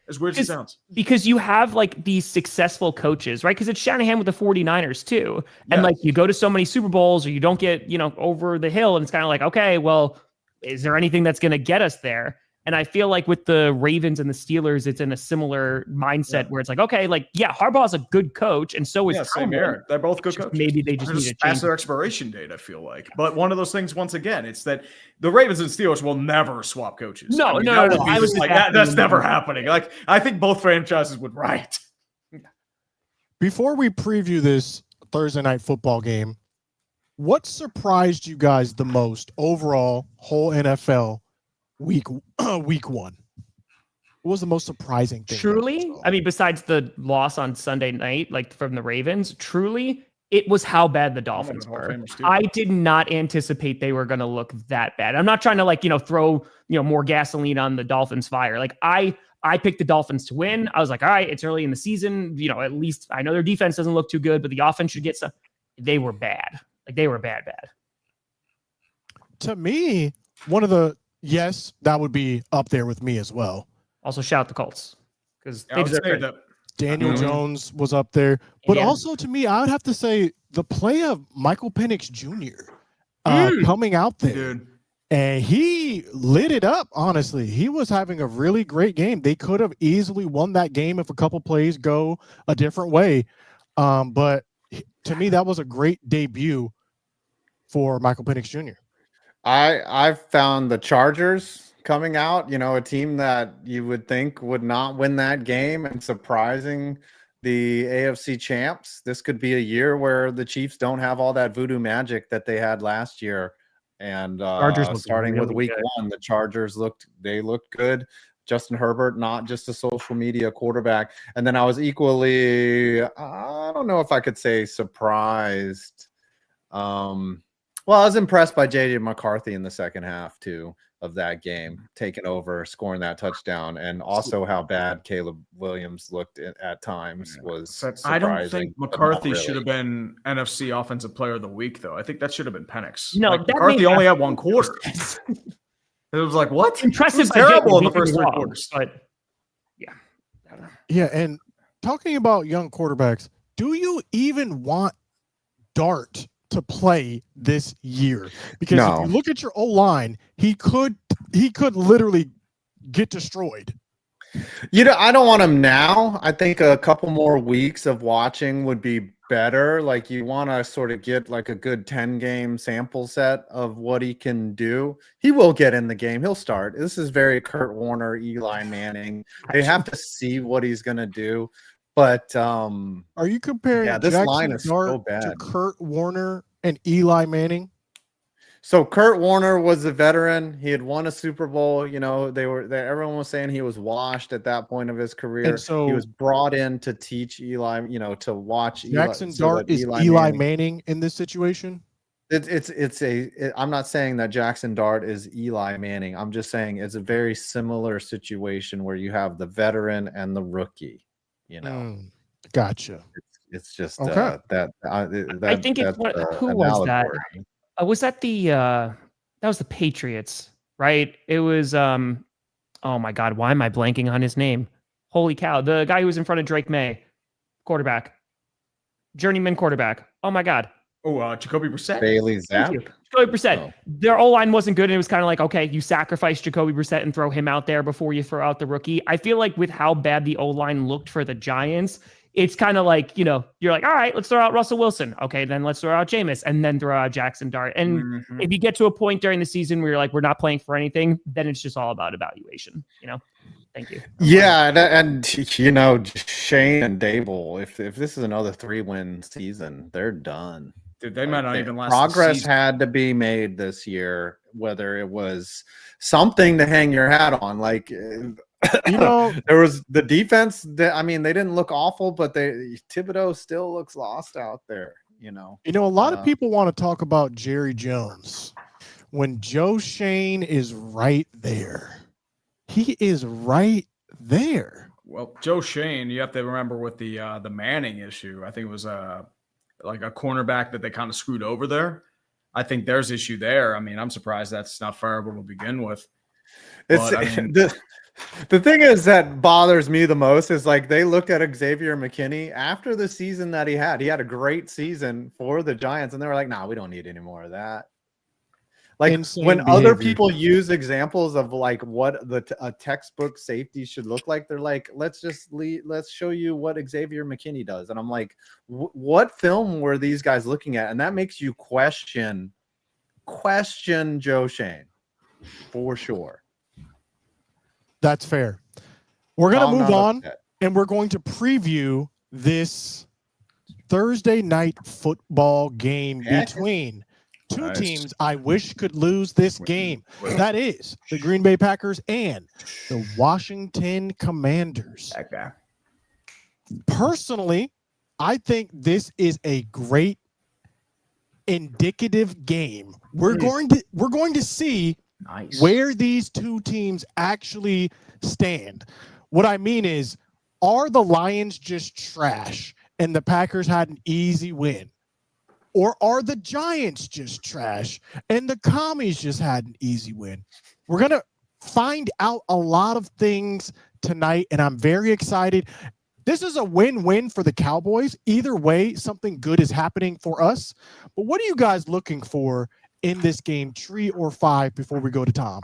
As weird as it sounds. Because you have like these successful coaches, right? Because it's Shanahan with the 49ers too. And like you go to so many Super Bowls or you don't get, over the hill and it's kind of like, okay, well, is there anything that's going to get us there? And I feel like with the Ravens and the Steelers, it's in a similar mindset where it's like, okay, like, Harbaugh's a good coach. And so is Tomlin. They're both good coaches. Maybe they just need to pass their expiration date, I feel like. But one of those things, once again, it's that the Ravens and Steelers will never swap coaches. No. I was like, that's never happening. Like, I think both franchises would riot. Before we preview this Thursday night football game, what surprised you guys the most overall, whole NFL week 1? was the most surprising thing? Truly, I mean, besides the loss on Sunday night, like from the Ravens, truly, it was how bad the Dolphins were. I did not anticipate they were going to look that bad. I'm not trying to like, throw, more gasoline on the Dolphins fire. Like I picked the Dolphins to win. I was like, all right, it's early in the season. At least I know their defense doesn't look too good, but the offense should get some. They were bad. Like they were bad. To me, yes, that would be up there with me as well. Also, shout out the Colts because I would say that Daniel Jones was up there, but also to me, I would have to say the play of Michael Penix Jr. Coming out there, dude. And he lit it up. Honestly, he was having a really great game. They could have easily won that game if a couple plays go a different way. But to me, that was a great debut for Michael Penix Jr. I've found the Chargers coming out, a team that you would think would not win that game and surprising the AFC champs. This could be a year where the Chiefs don't have all that voodoo magic that they had last year. And starting really with week one, the Chargers looked good. Justin Herbert, not just a social media quarterback. And then I was equally, I don't know if I could say surprised. Well, I was impressed by J.J. McCarthy in the second half, too, of that game, taking over, scoring that touchdown, and also how bad Caleb Williams looked at times was surprising. I don't think McCarthy should have been NFC Offensive Player of the Week, though. I think that should have been Penix. No, McCarthy only had one quarter. It was like, what? Impressive. It was terrible in the first 3 quarters. But yeah, and talking about young quarterbacks, do you even want Dart to play this year? Because if you look at your O-line, he could literally get destroyed. I don't want him now. I think a couple more weeks of watching would be better. Like you want to sort of get like a good 10-game sample set of what he can do. He will get in the game. He'll start. This is very Kurt Warner, Eli Manning. They have to see what he's going to do. But are you comparing this Jackson line is Dart so bad to Kurt Warner and Eli Manning? So Kurt Warner was a veteran. He had won a Super Bowl. Everyone was saying he was washed at that point of his career. And so he was brought in to teach Eli, to watch Jackson Eli, Dart is Eli Manning in this situation. I'm not saying that Jackson Dart is Eli Manning. I'm just saying it's a very similar situation where you have the veteran and the rookie. Gotcha. It's just I think it's who was that? Was that that was the Patriots, right? It was oh my God, why am I blanking on his name? Holy cow, the guy who was in front of Drake May, journeyman quarterback. Oh my God. Jacoby Brissett. Bailey Zapp. Jacoby Brissett. Their O-line wasn't good, and it was kind of like, okay, you sacrifice Jacoby Brissett and throw him out there before you throw out the rookie. I feel like with how bad the O-line looked for the Giants, it's kind of like, you're like, all right, let's throw out Russell Wilson. Okay, then let's throw out Jameis and then throw out Jackson Dart. And if you get to a point during the season where you're like, we're not playing for anything, then it's just all about evaluation, Thank you. Yeah, and Shane and Dable, if this is another 3-win season, they're done. Dude, they might not even last. Progress had to be made this year, whether it was something to hang your hat on. Like, there was the defense. They didn't look awful, but Thibodeau still looks lost out there. A lot of people want to talk about Jerry Jones when Joe Shane is right there. He is right there. Well, Joe Shane, you have to remember with the Manning issue. I think it was like a cornerback that they kind of screwed over there. I think there's issue there. I'm surprised that's not fireable to begin with. The thing is that bothers me the most is like they looked at Xavier McKinney after the season that he had. He had a great season for the Giants, and they were like, "Nah, we don't need any more of that." Like insane when behavior. Other people use examples of like what a textbook safety should look like, they're like, let's show you what Xavier McKinney does. And I'm like, what film were these guys looking at? And that makes you question Joe Shane for sure. That's fair. We're going to move on and we're going to preview this Thursday night football game between two Nice. teams I wish could lose this game. That is the Green Bay Packers and the Washington Commanders. That guy. Personally, I think this is a great indicative game. We're going to see Nice. where these two teams actually stand. What I mean is, are the Lions just trash and the Packers had an easy win? Or are the Giants just trash and the Commies just had an easy win? We're going to find out a lot of things tonight, and I'm very excited. This is a win-win for the Cowboys. Either way, something good is happening for us. But what are you guys looking for in this game, 3 or 5, before we go to Tom?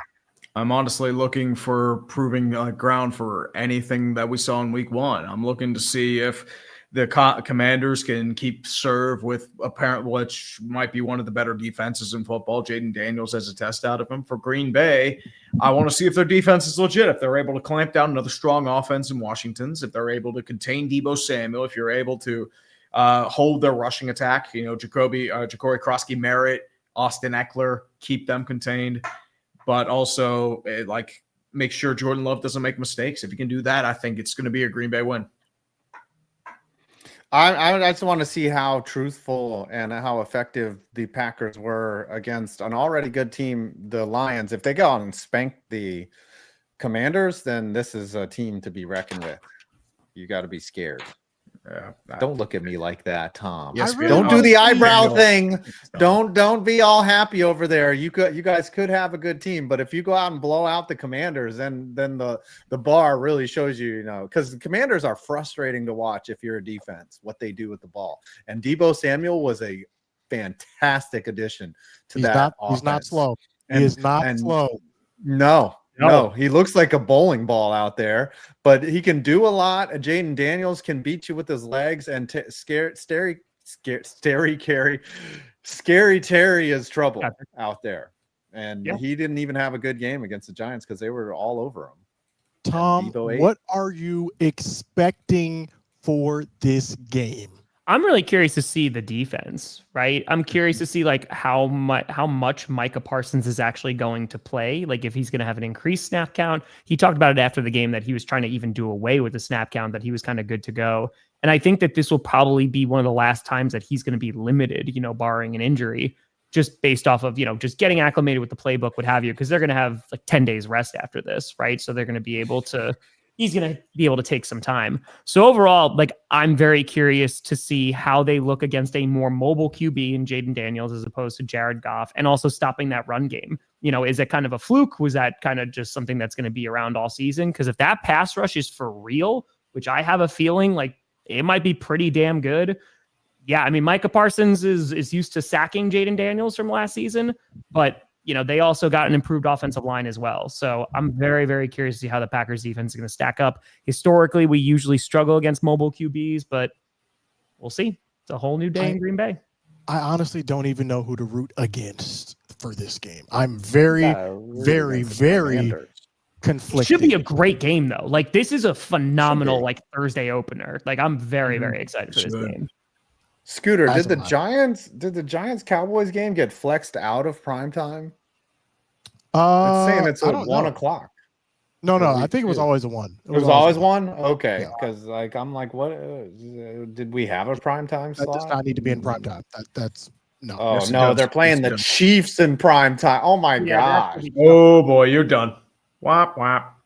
I'm honestly looking for proving ground for anything that we saw in week 1. I'm looking to see if the Commanders can keep serve with apparent, which might be one of the better defenses in football. Jaden Daniels has a test out of him. For Green Bay, I want to see if their defense is legit, if they're able to clamp down another strong offense in Washington's, if they're able to contain Deebo Samuel, if you're able to hold their rushing attack, Ja'Cory Merritt, Austin Eckler, keep them contained, but also make sure Jordan Love doesn't make mistakes. If you can do that, I think it's going to be a Green Bay win. I just want to see how truthful and how effective the Packers were against an already good team, the Lions. If they go out and spank the Commanders, then this is a team to be reckoned with. You got to be scared. Yeah, Don't look at me like that, Tom. Yes, don't do the eyebrow thing. Don't be all happy over there. You guys could have a good team, but if you go out and blow out the Commanders, then the bar really shows you, because the Commanders are frustrating to watch if you're a defense, what they do with the ball. And Deebo Samuel was a fantastic addition to that offense. He's not slow. He is not slow. No, he looks like a bowling ball out there, but he can do a lot. Jaden Daniels can beat you with his legs, and Scary Terry is trouble out there. And he didn't even have a good game against the Giants because they were all over him. Tom, what are you expecting for this game? I'm really curious to see the defense, right? I'm curious to see how much Micah Parsons is actually going to play. Like if he's going to have an increased snap count. He talked about it after the game that he was trying to even do away with the snap count, that he was kind of good to go. And I think that this will probably be one of the last times that he's going to be limited, barring an injury, just based off of, just getting acclimated with the playbook, what have you, because they're going to have 10 days rest after this, right? So they're going to be able to he's going to be able to take some time. So overall, I'm very curious to see how they look against a more mobile QB in Jaden Daniels as opposed to Jared Goff, and also stopping that run game. Is it kind of a fluke? Was that kind of just something that's going to be around all season? Because if that pass rush is for real, which I have a feeling it might be pretty damn good. Yeah, I mean, Micah Parsons is used to sacking Jaden Daniels from last season, but they also got an improved offensive line as well. So I'm very, very curious to see how the Packers defense is going to stack up. Historically, we usually struggle against mobile QBs, but we'll see. It's a whole new day in Green Bay. I honestly don't even know who to root against for this game. I'm very, very, very conflicted. It should be a great game, though. This is a phenomenal Thursday opener. I'm very, very excited for this game. Scooter, did the Giants Cowboys game get flexed out of primetime? It's saying it's at 1 o'clock. No, I think it was always a 1. It was always 1? Okay, because I'm like, what? Did we have a primetime slot? That does not need to be in primetime. That's no. Oh no, they're playing the Chiefs in primetime. Oh my gosh! Oh boy, you're done. Whop whop.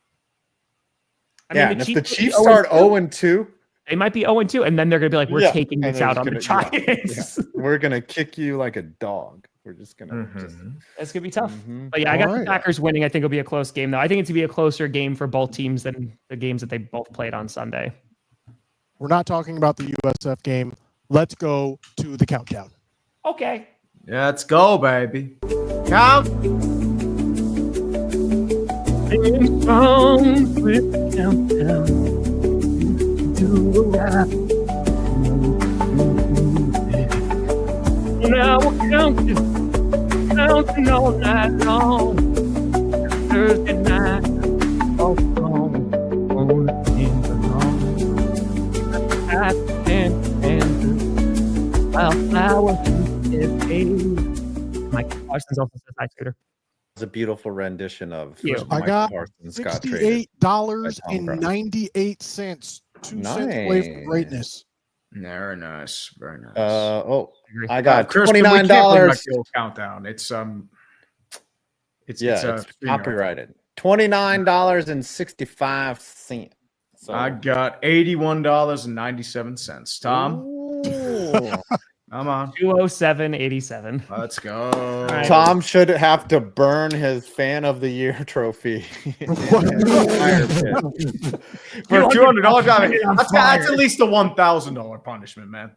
And if the Chiefs start 0-2. They might be 0-2, and then they're going to be we're taking this out on the Giants. We're going to kick you like a dog. We're just going to It's going to be tough. But I got the Packers winning. I think it'll be a close game, though. I think it's going to be a closer game for both teams than the games that they both played on Sunday. We're not talking about the USF game. Let's go to the countdown. Okay. Yeah, let's go, baby. Count. Now we're counting all night long. Thursday night, all gone on the flowers Mike Parsons also says hi, Scooter. It's a beautiful rendition of You. I Micah got Parsons got traded. $68.98. 2 cents away from Nice. greatness. Very nice. Very nice. I got Chris, we can't bring $29. back the old countdown. It's copyrighted. $29.65. So I got $81.97. Tom, Ooh. come on. 207.87. Let's go. right. Tom should have to burn his Fan of the Year trophy. in the fire pit. For $200, I mean, on that's at least a $1,000 punishment, man.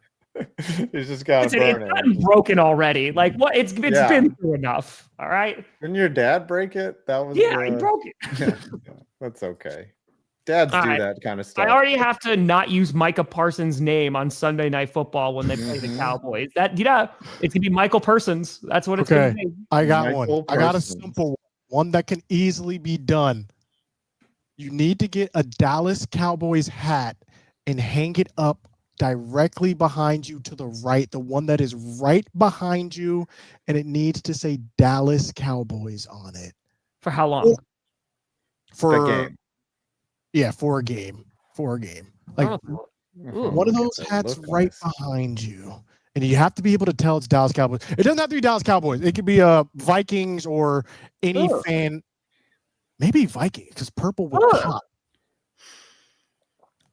He's just got to It's burn gotten it. broken already. Like what? It's Yeah. been through enough. All right. Didn't your dad break it? That was Yeah, he broke it. Yeah, that's okay. Dads All do right. that kind of stuff. I already have to not use Micah Parsons' name on Sunday Night Football when they play the Cowboys. That it can be Michael Parsons. That's what it's going to be. I got Michael one. I got a Parsons. simple one that can easily be done. You need to get a Dallas Cowboys hat and hang it up directly behind you to the right, the one that is right behind you, and it needs to say Dallas Cowboys on it. For how long? For The game. Yeah, for a game. Like Oh, one of those hats right behind you. And you have to be able to tell it's Dallas Cowboys. It doesn't have to be Dallas Cowboys. It could be Vikings or any fan. Maybe Vikings, because purple would pop.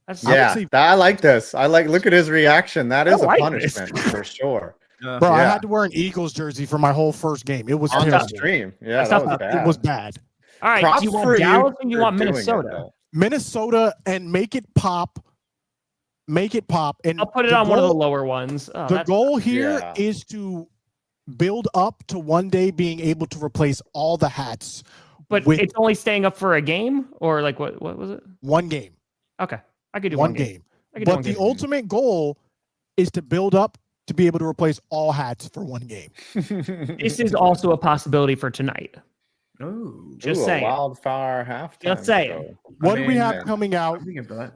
That's I like this. Look at his reaction. That is a like punishment for sure. Bro, I had to wear an Eagles jersey for my whole first game. It was On the terrible. stream. Yeah, that was bad. It was bad. All right. Props Do you for want Dallas or for you want doing it, Minnesota? though. Minnesota and make it pop. And I'll put it on one of the lower ones. Oh, the goal here Yeah. is to build up to one day being able to replace all the hats. but with it's only staying up for a game, or like what was it? one game. Okay, I could do One one game. game. I could do But one the game. ultimate goal is to build up to be able to replace all hats for one game. This is also a possibility for tonight. Oh, Just Ooh, saying. A wildfire halftime. Just saying. show. What do we mean, have coming out? I'm for that.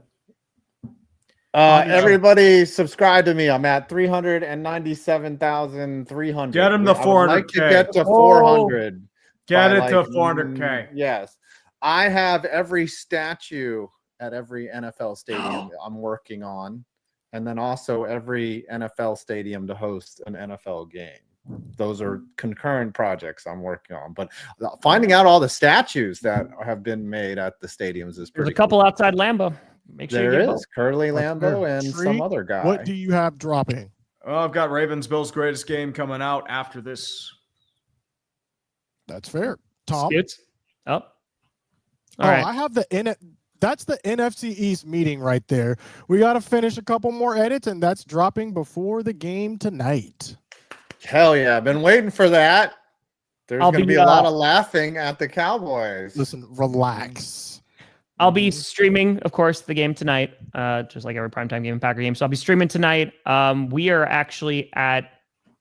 Everybody subscribe to me. I'm at 397,300. Get him the I would like to 400K. get to 400. Get by, it to like, 400K. Yes. I have every statue at every NFL stadium I'm working on, and then also every NFL stadium to host an NFL game. Those are concurrent projects I'm working on. But finding out all the statues that have been made at the stadiums is There's pretty a couple cool. outside Lambeau. Make sure There you get is Curly Lambeau and Tree, some other guy. What do you have dropping? Oh, I've got Ravens Bills greatest game coming out after this. That's fair. Tom? Scoots. Oh. All Oh, right. I have that's the NFC East meeting right there. We got to finish a couple more edits, and that's dropping before the game tonight. Hell yeah. I've been waiting for that. There's I'll going to be, be a lot of laughing at the Cowboys. Listen, relax. I'll be streaming, of course, the game tonight, just like every primetime game and Packer game. So I'll be streaming tonight. We are actually at,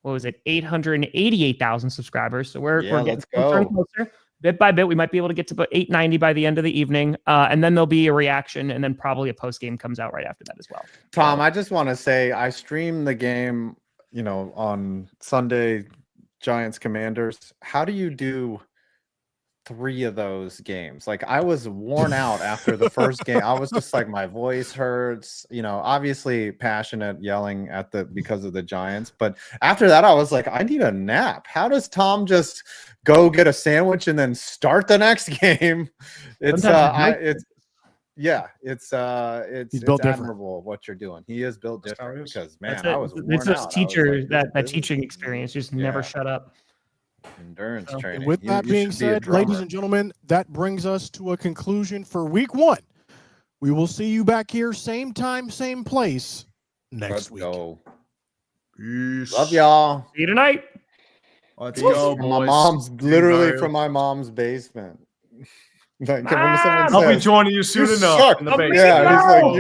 888,000 subscribers. So we're getting let's closer and go. closer. Bit by bit, we might be able to get to about 890 by the end of the evening. And then there'll be a reaction, and then probably a post game comes out right after that as well. Tom, I just want to say I streamed the game, on Sunday, Giants Commanders. How do you do 3 of those games? Like, I was worn out after the first game. I was just like, my voice hurts, obviously passionate yelling because of the Giants. But after that, I was like, I need a nap. How does Tom just go get a sandwich and then start the next game? It's built different. admirable what you're doing. He is built different because, man, That's I it. was worn It's out. those I was teachers, like, that this teaching is- experience, just never Yeah. shut up. Endurance So, training. And with that You being should be a said, ladies drummer. and gentlemen, that brings us to a conclusion for week 1. We will see you back here, same time, same place next Let's week. go. Peace. Love y'all. See you tonight. Let's Peace go, from my boys. mom's, literally Bye. from my mom's basement. Like, Ah, when someone I'll be says, joining you soon "You enough suck." in the I'll be- basement. Yeah, he's like, No. "You